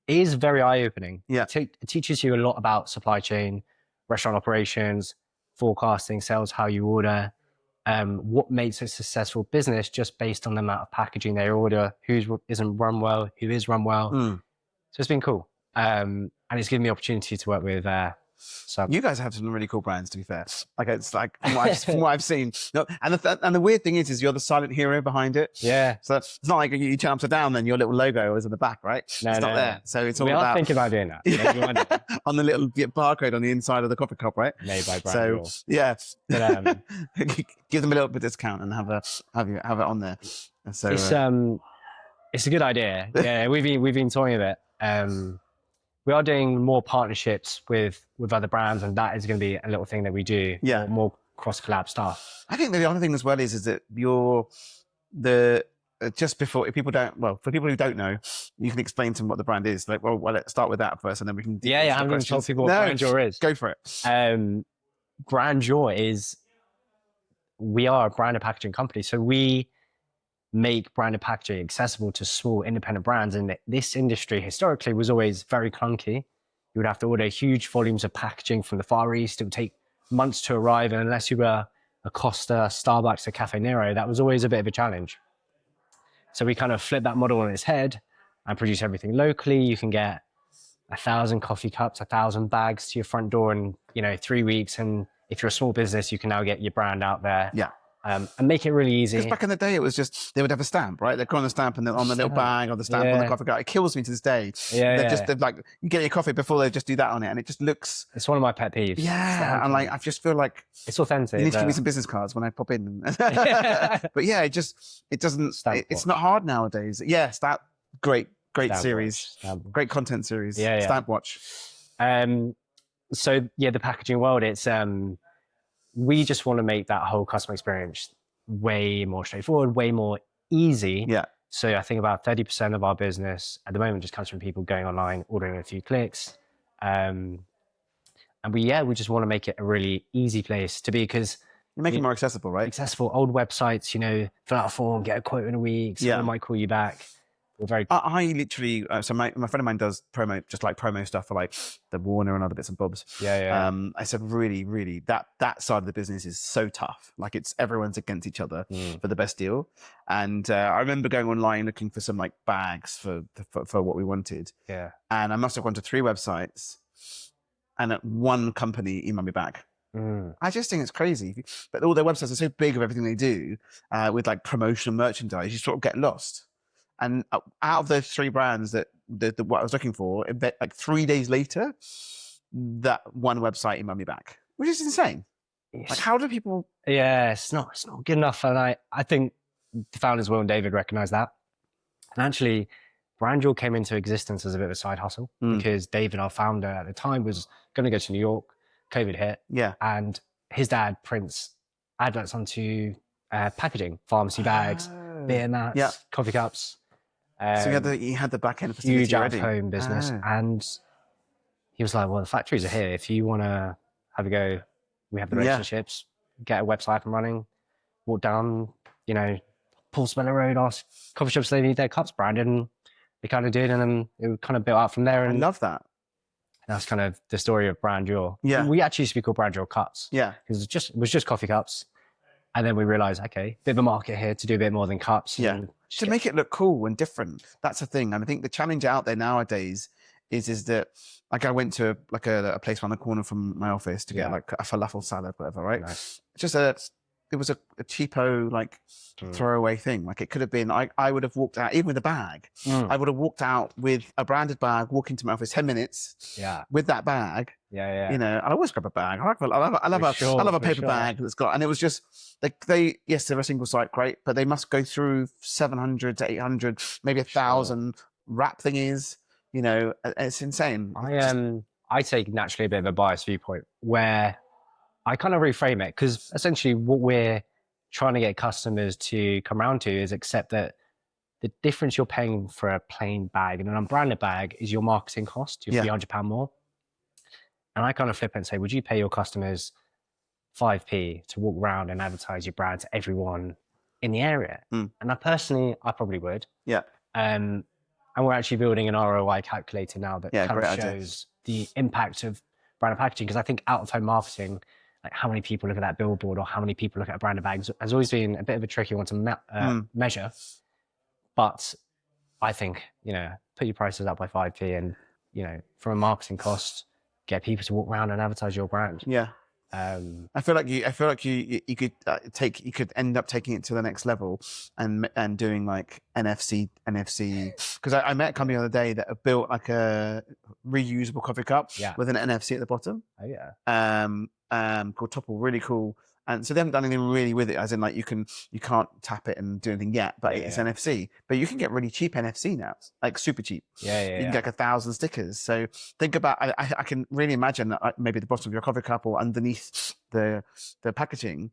[SPEAKER 1] is very eye-opening. It teaches you a lot about supply chain, restaurant operations, forecasting, sales, how you order, what makes a successful business just based on the amount of packaging they order, who isn't run well, who is run well. So it's been cool. And it's given me the opportunity to work with So
[SPEAKER 2] you guys have some really cool brands, to be fair. Like it's like from what I've seen. No, and the weird thing is you're the silent hero behind it.
[SPEAKER 1] Yeah.
[SPEAKER 2] So it's not like you turn upside down, then your little logo is in the back, right?
[SPEAKER 1] No,
[SPEAKER 2] it's not there. So it's all
[SPEAKER 1] we
[SPEAKER 2] about
[SPEAKER 1] are thinking about doing that.
[SPEAKER 2] on the little barcode on the inside of the coffee cup, right?
[SPEAKER 1] Made by Brand
[SPEAKER 2] So
[SPEAKER 1] Raw.
[SPEAKER 2] yeah,
[SPEAKER 1] But,
[SPEAKER 2] give them a little bit of discount and have it on there. So
[SPEAKER 1] it's a good idea. Yeah, we've been toying with it. We are doing more partnerships with other brands, and that is going to be a little thing that we do.
[SPEAKER 2] Yeah,
[SPEAKER 1] more cross collab stuff.
[SPEAKER 2] I think the other thing as well is that just before, for people who don't know, you can explain to them what the brand is. Like, well, let's start with that first, and then we can.
[SPEAKER 1] Yeah. I'm going to tell people what Brand Raw is.
[SPEAKER 2] Go for it.
[SPEAKER 1] Brand Raw is, we are a branded packaging company, so we make branded packaging accessible to small independent brands. And this industry historically was always very clunky. You would have to order huge volumes of packaging from the Far East. It would take months to arrive, and unless you were a Costa, Starbucks, or Cafe Nero, that was always a bit of a challenge. So we kind of flipped that model on its head and produce everything locally. You can get 1,000 coffee cups, 1,000 bags to your front door in 3 weeks. And if you're a small business, you can now get your brand out there.
[SPEAKER 2] Yeah.
[SPEAKER 1] And make it really easy.
[SPEAKER 2] Because back in the day, it was just, they would have a stamp, right? They'd go on the stamp and then on the little bag or the stamp on the coffee cup. It kills me to this day. They're like, you get your coffee before they just do that on it. And it just looks...
[SPEAKER 1] It's one of my pet peeves.
[SPEAKER 2] Yeah. And like, I just feel like...
[SPEAKER 1] It's authentic.
[SPEAKER 2] You need to give me some business cards when I pop in. But yeah, it doesn't... It's not hard nowadays. Yeah, great Stamp series. Great content series.
[SPEAKER 1] Yeah.
[SPEAKER 2] Stamp watch.
[SPEAKER 1] So yeah, the packaging world, it's... we just want to make that whole customer experience way more straightforward, way more easy.
[SPEAKER 2] Yeah.
[SPEAKER 1] So I think about 30% of our business at the moment just comes from people going online, ordering a few clicks. And we just want to make it a really easy place to be, because
[SPEAKER 2] you make it more accessible, right?
[SPEAKER 1] Accessible. Old websites, fill out a form, get a quote in a week, someone might call you back. We're very...
[SPEAKER 2] I literally, so my friend of mine does promo stuff for like the Warner and other bits and bobs.
[SPEAKER 1] Yeah.
[SPEAKER 2] I said, really, that side of the business is so tough. Like everyone's against each other for the best deal. And I remember going online looking for some like bags for what we wanted.
[SPEAKER 1] Yeah.
[SPEAKER 2] And I must have gone to 3 websites, and at one company emailed me back. I just think it's crazy. But all their websites are so big of everything they do with like promotional merchandise, you sort of get lost. And out of those 3 brands that what I was looking for, like 3 days later, that one website emailed me back, which is insane. Like, how do people?
[SPEAKER 1] Yeah, it's not good enough. And I think the founders, Will and David, recognize that. And actually, Brand Raw came into existence as a bit of a side hustle because David, our founder at the time, was going to go to New York. COVID hit.
[SPEAKER 2] Yeah.
[SPEAKER 1] And his dad prints adverts onto packaging, pharmacy bags, beer mats, coffee cups.
[SPEAKER 2] So he had the back end facility
[SPEAKER 1] huge
[SPEAKER 2] already.
[SPEAKER 1] out-of-home business. And he was like, well, the factories are here. If you want to have a go, we have the relationships, get a website up and running, walk down, Paul Speller Road, ask coffee shops they need their cups branded, and we kind of did. And then it kind of built out from there. And
[SPEAKER 2] I love that.
[SPEAKER 1] That's kind of the story of Brand Raw.
[SPEAKER 2] Yeah.
[SPEAKER 1] We actually used to be called Brand Raw Cups.
[SPEAKER 2] Yeah.
[SPEAKER 1] Because it was just coffee cups. And then we realized, okay, bit of a market here to do a bit more than cups.
[SPEAKER 2] Yeah. To make it look cool and different. That's the thing. And I think the challenge out there nowadays is that, like, I went to a place around the corner from my office to get like a falafel salad, whatever, right?
[SPEAKER 1] Nice.
[SPEAKER 2] It was a cheapo, like, throwaway thing. Like, it could have been, I would have walked out, even with a bag, I would have walked out with a branded bag, walk into my office 10 minutes with that bag.
[SPEAKER 1] Yeah.
[SPEAKER 2] I always grab a bag. I love a paper bag that's got, and it was just, yes, they're a single site, great, but they must go through 700 to 800, maybe 1,000 wrap thingies. It's insane.
[SPEAKER 1] I take naturally a bit of a biased viewpoint where I kind of reframe it, because essentially what we're trying to get customers to come around to is accept that the difference you're paying for a plain bag and an unbranded bag is your marketing cost, your £300 more. And I kind of flip it and say, would you pay your customers 5p to walk around and advertise your brand to everyone in the area? And I probably would.
[SPEAKER 2] Yeah.
[SPEAKER 1] And we're actually building an ROI calculator now that kind of shows the impact of branded packaging, because I think out-of-home marketing, like how many people look at that billboard or how many people look at a branded bag, has always been a bit of a tricky one to measure. But I think, put your prices up by 5p and, from a marketing cost, get people to walk around and advertise your brand.
[SPEAKER 2] Yeah. I feel like you could end up taking it to the next level and doing like NFC because I met a company the other day that have built like a reusable coffee cup with an NFC at the bottom.
[SPEAKER 1] Oh yeah.
[SPEAKER 2] Called Topple, really cool. And so they haven't done anything really with it, as in like you can't tap it and do anything yet, but it's NFC. But you can get really cheap NFC now, like super cheap. You can get like 1,000 stickers. So think about, I can really imagine that maybe the bottom of your coffee cup or underneath the packaging,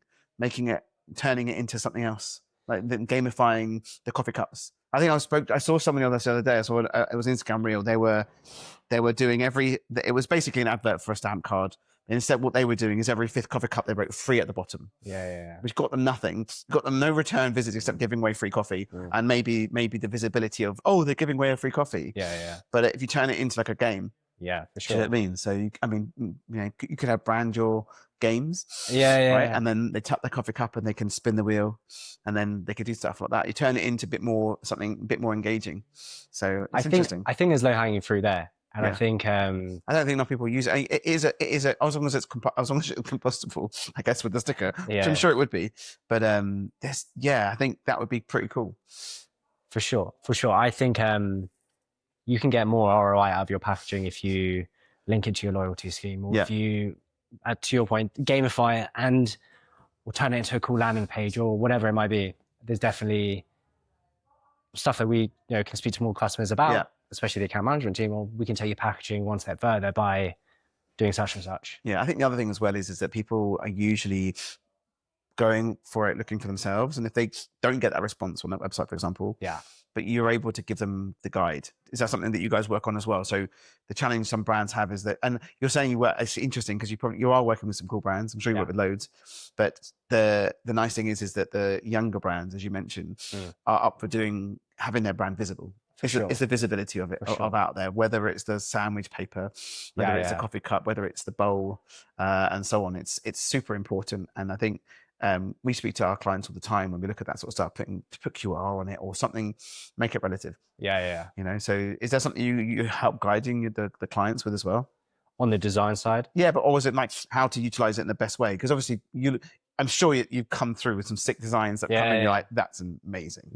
[SPEAKER 2] turning it into something else, like gamifying the coffee cups. I think I saw someone the other day. I saw it was Instagram reel. They were doing it was basically an advert for a stamp card. And instead, what they were doing is every 5th coffee cup they wrote free at the bottom. Which got them nothing. Got them no return visits except giving away free coffee and maybe the visibility of they're giving away a free coffee. But if you turn it into like a game,
[SPEAKER 1] for sure.
[SPEAKER 2] You know what I mean? So you could have brand your games.
[SPEAKER 1] Right?
[SPEAKER 2] And then they tap the coffee cup and they can spin the wheel, and then they could do stuff like that. You turn it into something a bit more engaging. So it's interesting.
[SPEAKER 1] I think there's low hanging fruit there. And I think
[SPEAKER 2] I don't think enough people use it. It is as long as it's compostable, I guess, with the sticker, which I'm sure it would be. But I think that would be pretty cool.
[SPEAKER 1] For sure. I think you can get more ROI out of your packaging if you link it to your loyalty scheme, or if you, to your point, gamify it or turn it into a cool landing page or whatever it might be. There's definitely stuff that we can speak to more customers about. Especially the account management team, or we can take your packaging one step further by doing such and such.
[SPEAKER 2] Yeah, I think the other thing as well is that people are usually going for it, looking for themselves. And if they don't get that response on that website, for example, but you're able to give them the guide. Is that something that you guys work on as well? So the challenge some brands have is that, and you're saying it's interesting because you are working with some cool brands. I'm sure you work with loads, but the nice thing is that the younger brands, as you mentioned, are up for having their brand visible. It's the visibility of it, of out there, whether it's the sandwich paper, whether it's the coffee cup, whether it's the bowl, and so on. It's super important. And I think we speak to our clients all the time when we look at that sort of stuff, put QR on it or something, make it relative. So is there something you help guiding the clients with as well?
[SPEAKER 1] On the design side?
[SPEAKER 2] Or is it like how to utilize it in the best way? Because obviously I'm sure you've come through with some sick designs that come in and you're like, that's amazing.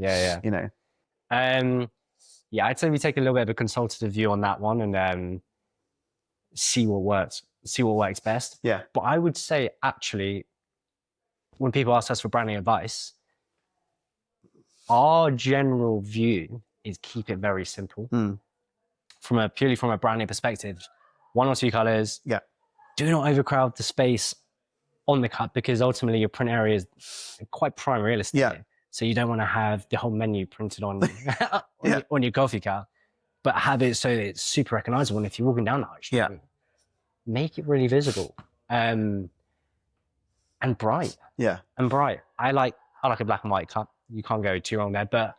[SPEAKER 1] I'd say we take a little bit of a consultative view on that one and see what works best. But I would say, actually, when people ask us for branding advice, our general view is keep it very simple. Purely from a branding perspective, 1 or 2 colors. Do not overcrowd the space on the cup, because ultimately your print area is quite prime real estate. So you don't want to have the whole menu printed on on your coffee cup, but have it so it's super recognizable. And if you're walking down the high street, make it really visible and bright. And bright. I like a black and white cup. You can't go too wrong there. But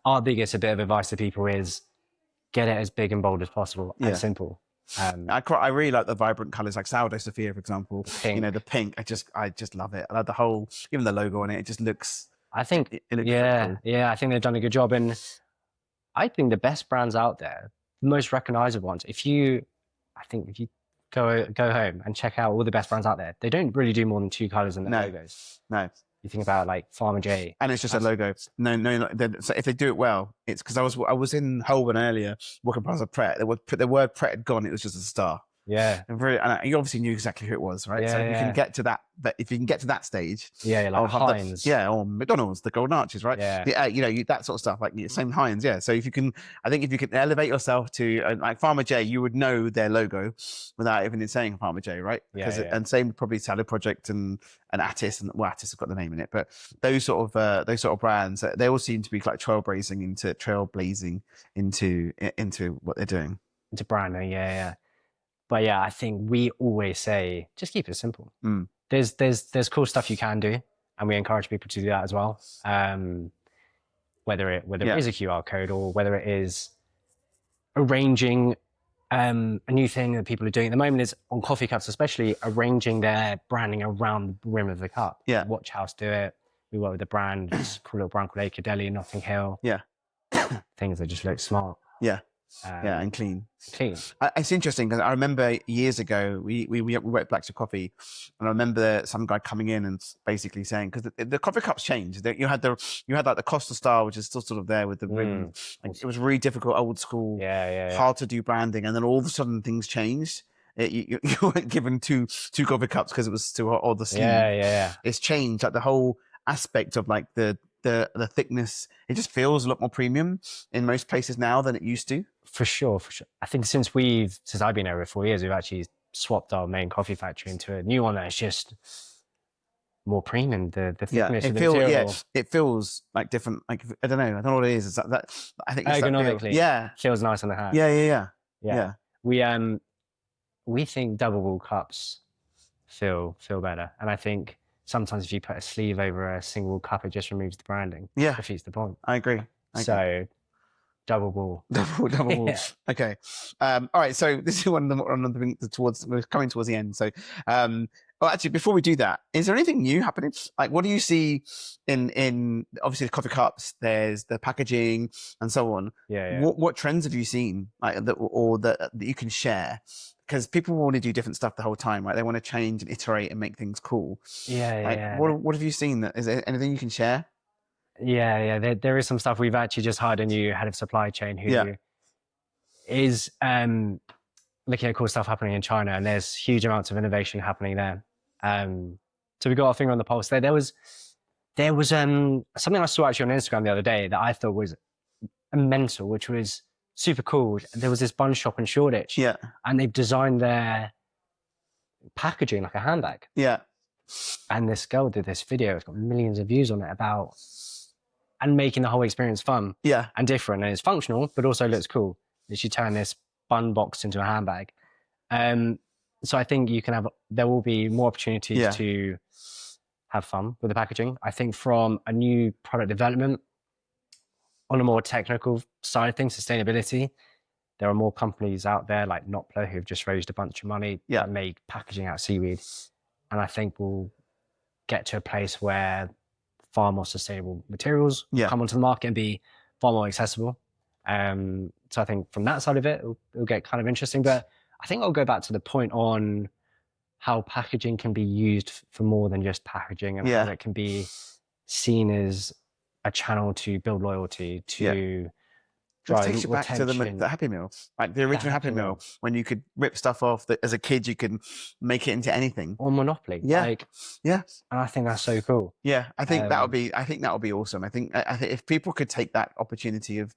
[SPEAKER 1] our biggest bit of advice to people is get it as big and bold as possible and simple.
[SPEAKER 2] I really like the vibrant colors, like Sourdough Sophia, for example.
[SPEAKER 1] Pink.
[SPEAKER 2] The pink. I just love it. I love the whole, even the logo on it. It just looks.
[SPEAKER 1] I think,
[SPEAKER 2] it looks
[SPEAKER 1] cool. I think they've done a good job. And I think the best brands out there, the most recognizable ones, if you go home and check out all the best brands out there, they don't really do more than 2 colors in their logos.
[SPEAKER 2] No.
[SPEAKER 1] You think about like Farmer J.
[SPEAKER 2] And it's just a logo. No. So if they do it well, it's because I was in Holborn earlier, walking past a Pret. The word Pret had gone. It was just a star. And you obviously knew exactly who it was, right? So if you can get to that, if you can get to that stage,
[SPEAKER 1] like Heinz,
[SPEAKER 2] or McDonald's, the Golden Arches, right? That sort of stuff, like same Heinz, So if you can, I think if you can elevate yourself to like Farmer J, you would know their logo without even saying Farmer J, right? And same probably Salad Project and Attis, and Attis has got the name in it, but those sort of brands, they all seem to be like trailblazing into what they're doing,
[SPEAKER 1] into branding, But I think we always say, just keep it simple. There's cool stuff you can do, and we encourage people to do that as well. Whether it is a QR code, or whether it is arranging a new thing that people are doing at the moment, is on coffee cups, especially arranging their branding around the rim of the cup. Watch House do it. We work with a brand, it's a cool little brand called Acre Deli in Notting Hill. Things that just look smart.
[SPEAKER 2] and clean.
[SPEAKER 1] Clean.
[SPEAKER 2] It's interesting because I remember years ago we went Black to Coffee, and I remember some guy coming in and basically saying, because the coffee cups changed. You had like the Costa style, which is still sort of there with the rim. Like, it was really difficult, old school, hard to do branding, and then all of a sudden things changed. You weren't given two coffee cups because it was too hot, or the sleeve. It's changed, like the whole aspect of like the thickness. It just feels a lot more premium in most places now than it used to.
[SPEAKER 1] For sure. I think since I've been over 4 years, we've actually swapped our main coffee factory into a new one that's just more premium. The thickness of the material.
[SPEAKER 2] It feels like different. Like, I don't know what it is. It's that I think it's
[SPEAKER 1] ergonomically, feels nice on the hand.
[SPEAKER 2] Yeah.
[SPEAKER 1] We think double wall cups feel better, and I think sometimes if you put a sleeve over a single cup, it just removes the branding. Defeats the point.
[SPEAKER 2] I agree.
[SPEAKER 1] So double wall.
[SPEAKER 2] Double wall. Okay. All right. So this is one of the we're coming towards the end. So, actually, before we do that, is there anything new happening? Like, what do you see in obviously the coffee cups? There's the packaging and so on. What trends have you seen, like that you can share? Because people want to do different stuff the whole time, right? They want to change and iterate and make things cool. What have you seen? Is there anything you can share?
[SPEAKER 1] There is some stuff. We've actually just hired a new head of supply chain who is looking at cool stuff happening in China, and there's huge amounts of innovation happening there. So we got our finger on the pulse there. There was something I saw actually on Instagram the other day that I thought was mental, which was super cool. There was this bun shop in Shoreditch, and they've designed their packaging like a handbag. And this girl did this video. It's got millions of views on it and making the whole experience fun, and different, and it's functional, but also looks cool. She turned this bun box into a handbag. So I think there will be more opportunities to have fun with the packaging. I think from a new product development, on a more technical side of things, sustainability, there are more companies out there like Nopla who've just raised a bunch of money that make packaging out of seaweed. And I think we'll get to a place where far more sustainable materials come onto the market and be far more accessible. So I think from that side of it, it'll get kind of interesting. But I think I'll go back to the point on how packaging can be used for more than just packaging, and how it can be seen as a channel to build loyalty, to drive
[SPEAKER 2] takes you back to the Happy Meal, like the original Happy Meal, when you could rip stuff off that as a kid you could make it into anything.
[SPEAKER 1] Or Monopoly. And I think that's so cool.
[SPEAKER 2] I think that would be awesome. I think if people could take that opportunity of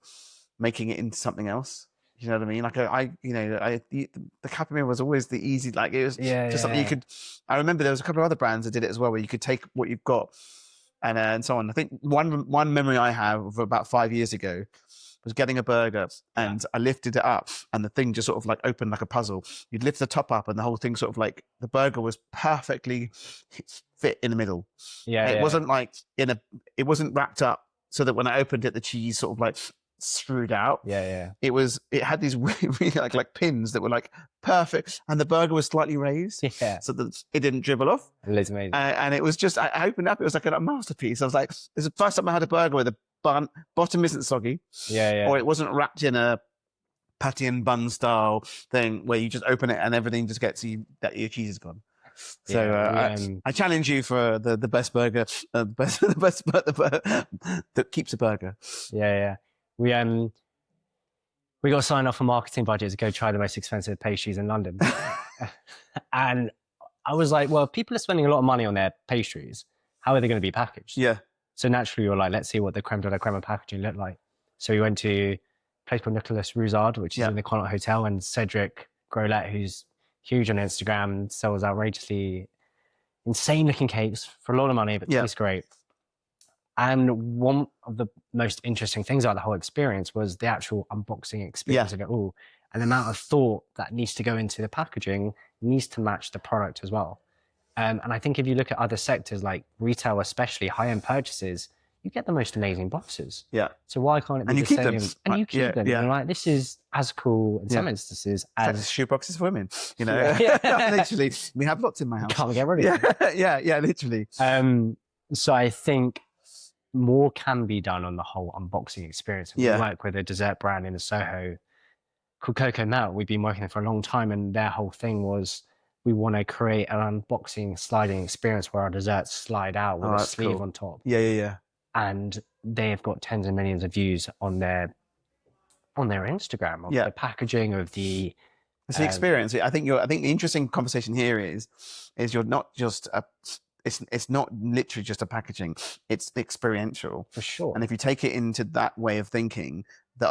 [SPEAKER 2] making it into something else, you know what I mean? Like the Happy Meal was always the easy, like it was just something you could. I remember there was a couple of other brands that did it as well, where you could take what you've got and so on. I think one memory I have of about 5 years ago was getting a burger, and I lifted it up, and the thing just sort of like opened like a puzzle. You'd lift the top up, and the whole thing sort of like the burger was perfectly fit in the middle. It wasn't like it wasn't wrapped up so that when I opened it, the cheese sort of like screwed out. It had these really like pins that were like perfect, and the burger was slightly raised so that it didn't dribble off.
[SPEAKER 1] It was amazing.
[SPEAKER 2] And it was just, I opened up, it was like a masterpiece. I was like, this is the first time I had a burger where the bottom isn't soggy, or it wasn't wrapped in a patty and bun style thing where you just open it and everything just gets that your cheese is gone. So I challenge you for the best burger, the best that keeps a burger.
[SPEAKER 1] We got signed off a marketing budget to go try the most expensive pastries in London. And I was like, well, people are spending a lot of money on their pastries. How are they going to be packaged? So naturally, you're like, let's see what the creme de la creme packaging looked like. So we went to a place called Nicolas Rousard, which is in the Connaught Hotel, and Cedric Grolet, who's huge on Instagram, sells outrageously insane looking cakes for a lot of money, but tastes great. And one of the most interesting things about the whole experience was the actual unboxing experience of it all. And the amount of thought that needs to go into the packaging needs to match the product as well. And I think if you look at other sectors like retail, especially high-end purchases, you get the most amazing boxes. So why can't it be the same? And you keep them. And like, this is as cool in some instances as
[SPEAKER 2] shoe boxes for women. You know, literally, we have lots in my house.
[SPEAKER 1] Can't get rid of
[SPEAKER 2] it. Literally.
[SPEAKER 1] So I think more can be done on the whole unboxing experience. We work with a dessert brand in the Soho called Cocoa Melt. We've been working there for a long time, and their whole thing was we want to create an unboxing sliding experience where our desserts slide out with a sleeve on top.
[SPEAKER 2] Yeah.
[SPEAKER 1] And they have got tens of millions of views on their Instagram of the packaging of the.
[SPEAKER 2] It's the experience. I think the interesting conversation here is you're not just it's not literally just a packaging. It's experiential
[SPEAKER 1] for sure.
[SPEAKER 2] And if you take it into that way of thinking, the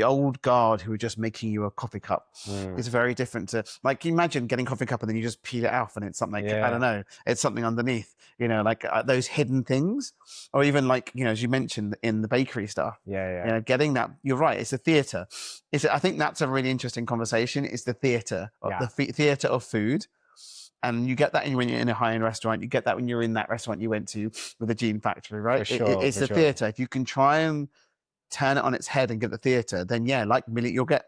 [SPEAKER 2] old guard who are just making you a coffee cup is very different to, like, you imagine getting a coffee cup and then you just peel it off and it's something, I don't know, it's something underneath, like those hidden things, or even like, as you mentioned in the bakery stuff, getting that, you're right, it's a theater. I think that's a really interesting conversation. It's the theater, the theater of food. And you get that when you're in a high-end restaurant. You get that when you're in that restaurant you went to with the Gene Factory, right? It's the theater. If you can try and turn it on its head and get the theater, then you'll get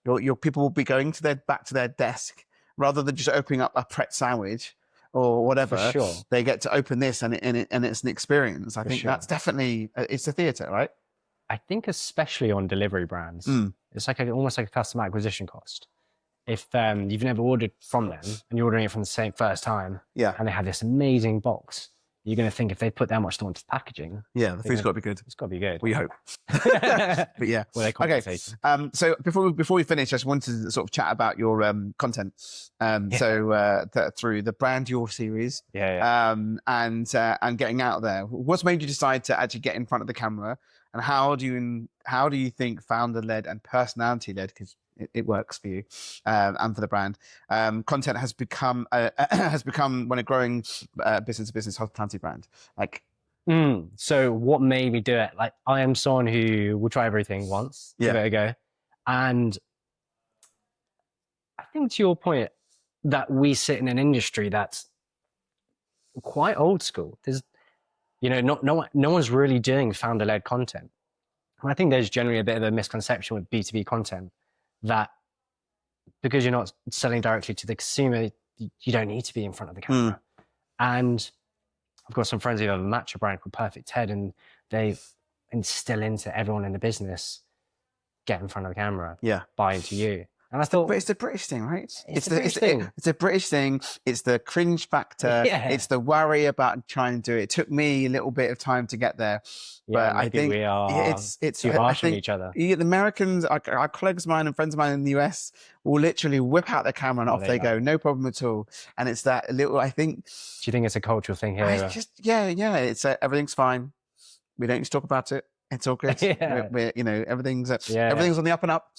[SPEAKER 2] your people will be going back to their desk rather than just opening up a Pret sandwich or whatever.
[SPEAKER 1] For sure.
[SPEAKER 2] They get to open this and it's an experience. I think that's definitely, it's the theater, right?
[SPEAKER 1] I think especially on delivery brands, it's like almost like a customer acquisition cost. If you've never ordered from them and you're ordering it from the same first time, and they have this amazing box, you're going to think if they put that much thought into packaging,
[SPEAKER 2] the food's got to be good.
[SPEAKER 1] It's got to be good.
[SPEAKER 2] We hope. But yeah.
[SPEAKER 1] Well,
[SPEAKER 2] okay. So before we finish, I just wanted to sort of chat about your content. So through the Brand Your series, and getting out there. What's made you decide to actually get in front of the camera, and how do you think founder-led and personality-led, because it works for you and for the brand, content has become when a growing business-to-business hospitality brand? Like,
[SPEAKER 1] so what made me do it? Like, I am someone who will try everything once, give it a go, and I think to your point that we sit in an industry that's quite old school. There's, no one's really doing founder-led content. And I think there's generally a bit of a misconception with B2B content that because you're not selling directly to the consumer, you don't need to be in front of the camera. And I've got some friends who have a matcha brand called Perfect Ted, and they instill into everyone in the business, get in front of the camera, buy into you. And I thought,
[SPEAKER 2] but it's the British thing, right?
[SPEAKER 1] It's a
[SPEAKER 2] British thing. It's the cringe factor. It's the worry about trying to do it. It took me a little bit of time to get there, but I think
[SPEAKER 1] we are
[SPEAKER 2] it's
[SPEAKER 1] too harsh on each other.
[SPEAKER 2] The Americans, our colleagues of mine and friends of mine in the US, will literally whip out their camera and off they go, no problem at all. And it's that little. I think.
[SPEAKER 1] Do you think it's a cultural thing here?
[SPEAKER 2] It's everything's fine. We don't need to talk about it. It's all good. We're everything's on the up and up.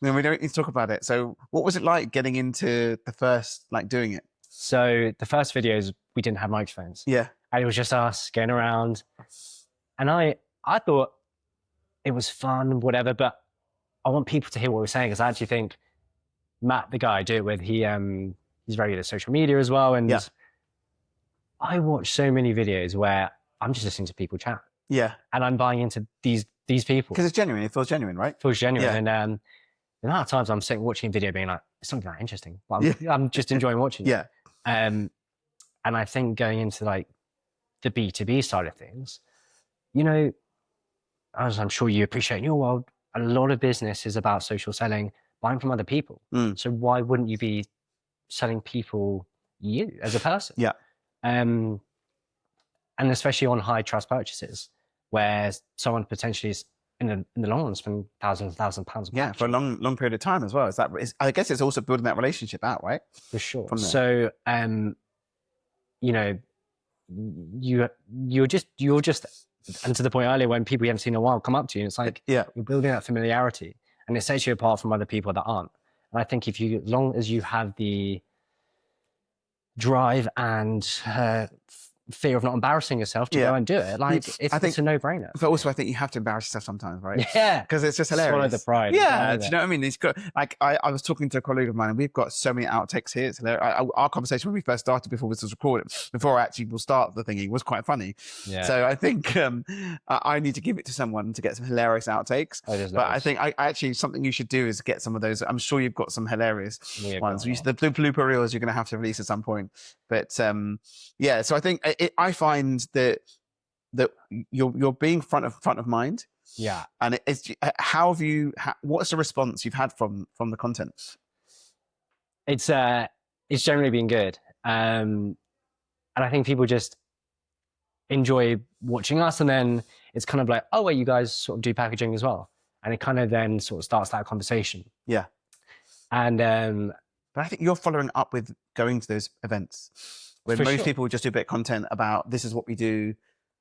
[SPEAKER 2] Then we don't need to talk about it. So what was it like getting into the first, doing it?
[SPEAKER 1] So the first videos, we didn't have microphones.
[SPEAKER 2] Yeah.
[SPEAKER 1] And it was just us going around. And I thought it was fun, whatever, but I want people to hear what we're saying, because I actually think Matt, the guy I do it with, he's very good at social media as well. And I watch so many videos where I'm just listening to people chat.
[SPEAKER 2] Yeah.
[SPEAKER 1] And I'm buying into these people.
[SPEAKER 2] Because it's genuine. It feels genuine, right?
[SPEAKER 1] It feels genuine. Yeah. And the amount of times I'm sitting watching a video being like, it's not that interesting. But I'm just enjoying watching it. And I think going into the B2B side of things, as I'm sure you appreciate in your world, a lot of business is about social selling, buying from other people. So why wouldn't you be selling people you as a person?
[SPEAKER 2] Yeah.
[SPEAKER 1] And especially on high trust purchases, where someone potentially is in the long run spend thousands of pounds.
[SPEAKER 2] For a long period of time as well. I guess it's also building that relationship out, right?
[SPEAKER 1] For sure. So, you're just, and to the point earlier when people you haven't seen in a while come up to you, and it's like, you're building that familiarity, and it sets you apart from other people that aren't. And I think as long as you have the drive and fear of not embarrassing yourself to go and do it, it's a no-brainer.
[SPEAKER 2] But also, I think you have to embarrass yourself sometimes, right?
[SPEAKER 1] Yeah,
[SPEAKER 2] because it's just hilarious.
[SPEAKER 1] Swallow the pride.
[SPEAKER 2] Yeah, do you know what I mean? It's good. I was talking to a colleague of mine, and we've got so many outtakes here. It's hilarious. Our conversation when we first started, before this was recorded, before I actually will start the thingy, was quite funny. Yeah. So I think I need to give it to someone to get some hilarious outtakes. But I think I actually something you should do is get some of those. I'm sure you've got some hilarious ones. The blooper reels you're going to have to release at some point. But so I think I find that that you're being front of mind.
[SPEAKER 1] Yeah.
[SPEAKER 2] And what's the response you've had from the content?
[SPEAKER 1] It's generally been good. And I think people just enjoy watching us, and then it's kind of like, oh, well, you guys sort of do packaging as well. And it kind of then sort of starts that conversation.
[SPEAKER 2] Yeah.
[SPEAKER 1] And
[SPEAKER 2] but I think you're following up with going to those events where most people just do a bit of content about this is what we do,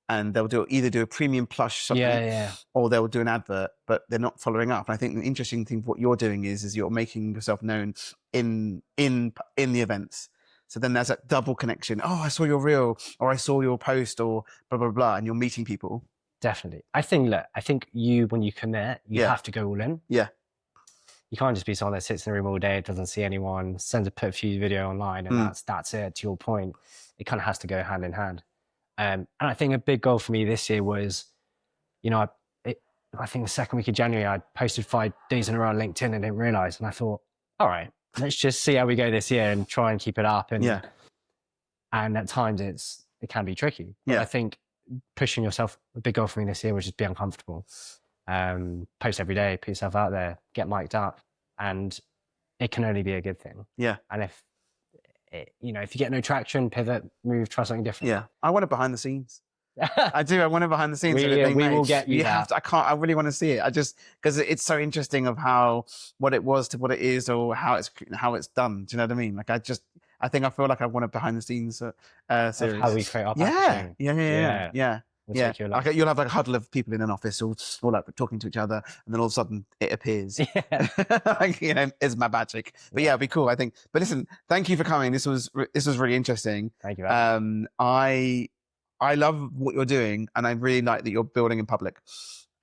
[SPEAKER 2] and they'll either do a premium plush something, or they'll do an advert, but they're not following up. And I think the interesting thing of what you're doing is you're making yourself known in the events. So then there's that double connection. Oh, I saw your reel, or I saw your post, or blah blah blah, and you're meeting people.
[SPEAKER 1] Definitely. I think when you commit, you have to go all in.
[SPEAKER 2] Yeah.
[SPEAKER 1] You can't just be someone that sits in the room all day, doesn't see anyone, put a few video online, and that's it. To your point, it kind of has to go hand in hand. And I think a big goal for me this year was, I think the second week of January, I posted 5 days in a row on LinkedIn and didn't realize. And I thought, all right, let's just see how we go this year and try and keep it up. And at times it can be tricky. But I think pushing yourself, a big goal for me this year was just be uncomfortable. Post every day, put yourself out there, get mic'd up, and it can only be a good thing.
[SPEAKER 2] Yeah.
[SPEAKER 1] And if you get no traction, pivot, move, try something different.
[SPEAKER 2] Yeah. I want it behind the scenes. I do. I want it behind the scenes.
[SPEAKER 1] We will get you.
[SPEAKER 2] Have to. I really want to see it. Because it's so interesting of what it was to what it is, or how it's done. Do you know what I mean? Like I feel like I want it behind the scenes series.
[SPEAKER 1] How we create our packaging.
[SPEAKER 2] Yeah. You'll have like a huddle of people in an office all like talking to each other, and then all of a sudden it appears. It's my magic. But it'd be cool, I think. But listen, thank you for coming. This was really interesting.
[SPEAKER 1] Thank you.
[SPEAKER 2] I love what you're doing, and I really like that you're building in public,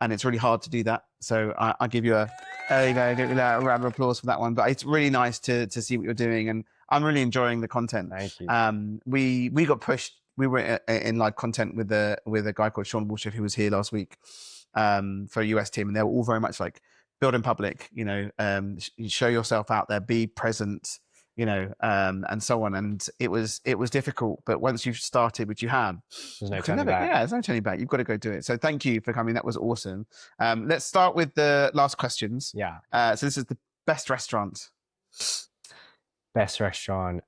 [SPEAKER 2] and it's really hard to do that. So I'll give you a round of applause for that one. But it's really nice to see what you're doing, and I'm really enjoying the content.
[SPEAKER 1] Thank you.
[SPEAKER 2] We got pushed. We were in live content with a guy called Sean Walshiff, who was here last week for a US team, and they were all very much like build in public, show yourself out there, be present, and so on. And it was difficult, but once you've started, which you have,
[SPEAKER 1] there's no turning back.
[SPEAKER 2] Yeah, there's no turning back. You've got to go do it. So thank you for coming. That was awesome. Let's start with the last questions.
[SPEAKER 1] Yeah.
[SPEAKER 2] So this is the best restaurant.
[SPEAKER 1] Best restaurant.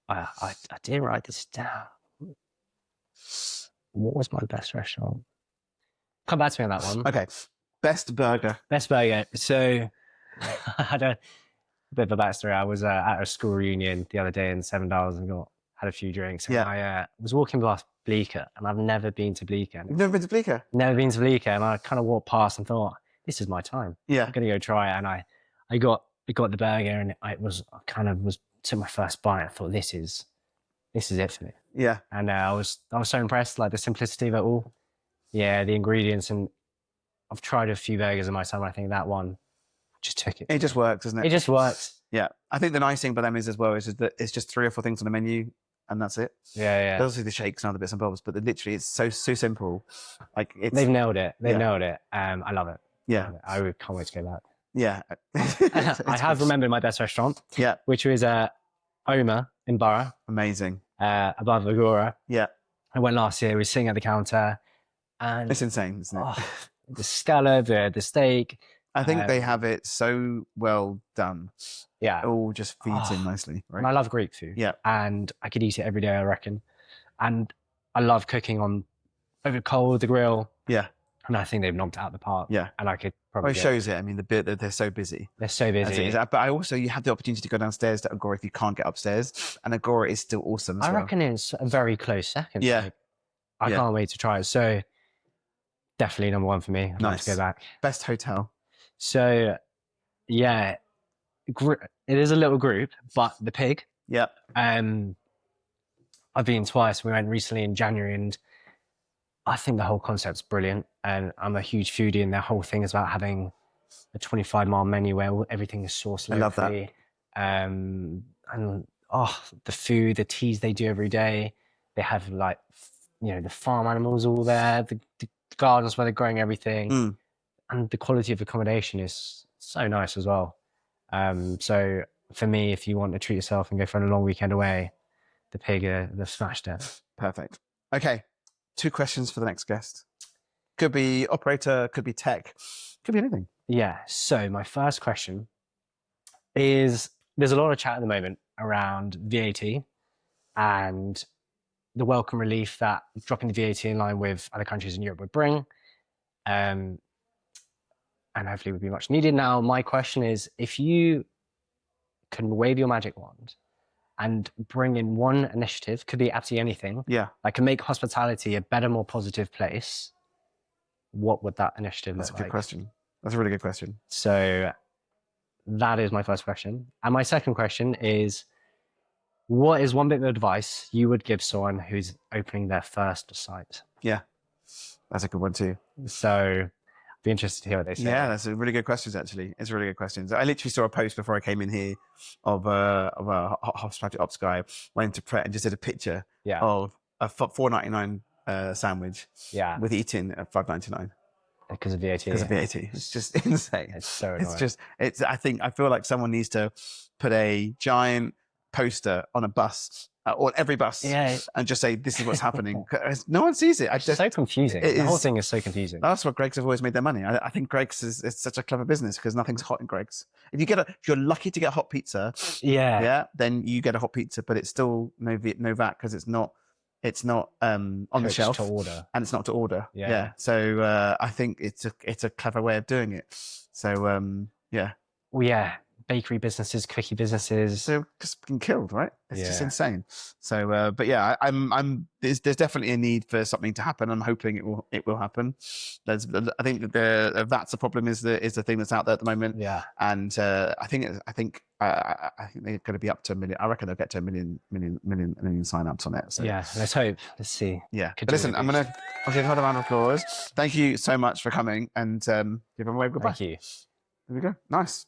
[SPEAKER 1] I did write this down. What was my best restaurant? Come back to me on that one.
[SPEAKER 2] Okay. Best burger.
[SPEAKER 1] Best burger. So I had a bit of a backstory. I was at a school reunion the other day in $7 and had a few drinks. And I was walking past Bleecker, and I've never been to Bleecker.
[SPEAKER 2] You've never been to Bleecker?
[SPEAKER 1] Never been to Bleecker. And I kind of walked past and thought, this is my time.
[SPEAKER 2] Yeah.
[SPEAKER 1] I'm going to go try it. And I got the burger, and took my first bite. I thought, this is it for me.
[SPEAKER 2] Yeah.
[SPEAKER 1] And I was so impressed, like the simplicity of it all. Yeah, the ingredients, and I've tried a few burgers in my time. I think that one just took it.
[SPEAKER 2] It just works, doesn't it?
[SPEAKER 1] It just works.
[SPEAKER 2] Yeah. I think the nice thing about them is that it's just 3 or 4 things on the menu, and that's it.
[SPEAKER 1] Yeah.
[SPEAKER 2] Obviously the shakes and other bits and bobs, but literally it's so simple. Like
[SPEAKER 1] they've nailed it. Nailed it. I love it.
[SPEAKER 2] Yeah.
[SPEAKER 1] I can't wait to go back.
[SPEAKER 2] Yeah.
[SPEAKER 1] I have remembered my best restaurant.
[SPEAKER 2] Yeah.
[SPEAKER 1] Which was Oma in Borough.
[SPEAKER 2] Amazing.
[SPEAKER 1] Above Agora.
[SPEAKER 2] Yeah.
[SPEAKER 1] I went last year. We were sitting at the counter, and
[SPEAKER 2] it's insane, isn't it?
[SPEAKER 1] The scallop, the steak.
[SPEAKER 2] I think they have it so well done.
[SPEAKER 1] Yeah.
[SPEAKER 2] It all just feeds in nicely, right?
[SPEAKER 1] And I love Greek food.
[SPEAKER 2] Yeah.
[SPEAKER 1] And I could eat it every day, I reckon. And I love cooking over coal with the grill.
[SPEAKER 2] Yeah.
[SPEAKER 1] And I think they've knocked it out of the park.
[SPEAKER 2] Yeah.
[SPEAKER 1] And I could probably.
[SPEAKER 2] Well, it shows it. I mean, they're so busy.
[SPEAKER 1] They're so busy.
[SPEAKER 2] But you have the opportunity to go downstairs to Agora if you can't get upstairs. And Agora is still awesome as well.
[SPEAKER 1] I reckon it's a very close second.
[SPEAKER 2] Yeah.
[SPEAKER 1] Like, I can't wait to try it. So definitely number 1 for me. I'd like to go back.
[SPEAKER 2] Best hotel.
[SPEAKER 1] So, yeah, it is a little group, but the Pig.
[SPEAKER 2] Yeah.
[SPEAKER 1] I've been twice. We went recently in January, and I think the whole concept's brilliant. And I'm a huge foodie, and their whole thing is about having a 25-mile menu where everything is sourced locally.
[SPEAKER 2] I love that.
[SPEAKER 1] And the food, the teas they do every day. They have the farm animals all there, the gardens where they're growing everything. And the quality of accommodation is so nice as well. So for me, if you want to treat yourself and go for a long weekend away, the Pig, they've smashed it.
[SPEAKER 2] Perfect. Okay. 2 questions for the next guest. Could be operator, could be tech, could be anything.
[SPEAKER 1] Yeah. So my first question is, there's a lot of chat at the moment around VAT and the welcome relief that dropping the VAT in line with other countries in Europe would bring. And hopefully would be much needed. Now, my question is, if you can wave your magic wand and bring in one initiative, could be absolutely anything, that can make hospitality a better, more positive place, what would that initiative look like?
[SPEAKER 2] That's a good question. That's a really good question.
[SPEAKER 1] So that is my first question. And my second question is, what is one bit of advice you would give someone who's opening their first site?
[SPEAKER 2] Yeah, that's a good one too.
[SPEAKER 1] So I'd be interested to hear what they say.
[SPEAKER 2] Yeah, that's a really good questions, actually. It's really good questions. I literally saw a post before I came in here of a hospitality ops guy went to Pret and just did a picture of a $4.99 sandwich with eating at $5.99.
[SPEAKER 1] Because of VAT.
[SPEAKER 2] Because of VAT. It's just insane.
[SPEAKER 1] It's so annoying.
[SPEAKER 2] I feel like someone needs to put a giant poster on a bus, or every bus, and just say, this is what's happening. No one sees it.
[SPEAKER 1] It's so confusing. The whole thing is so confusing.
[SPEAKER 2] That's what Greggs have always made their money. I think Greggs is such a clever business because nothing's hot in Greggs. If you're lucky to get hot pizza, then you get a hot pizza, but it's still no VAT because it's not on the shelf
[SPEAKER 1] to order,
[SPEAKER 2] and it's not to order. So I think it's a clever way of doing it. So bakery businesses, cookie businesses, they're just being killed, right? It's just insane. So but yeah, there's definitely a need for something to happen. I'm hoping it will happen. I think that that's the problem, is the thing that's out there at the moment. And I think they're going to be up to 1 million. I reckon they'll get to 1 million sign-ups on it. So
[SPEAKER 1] let's hope. Let's see.
[SPEAKER 2] But listen, I'll give another round of applause. Thank you so much for coming, and give them a wave goodbye.
[SPEAKER 1] Thank you.
[SPEAKER 2] There we go. Nice.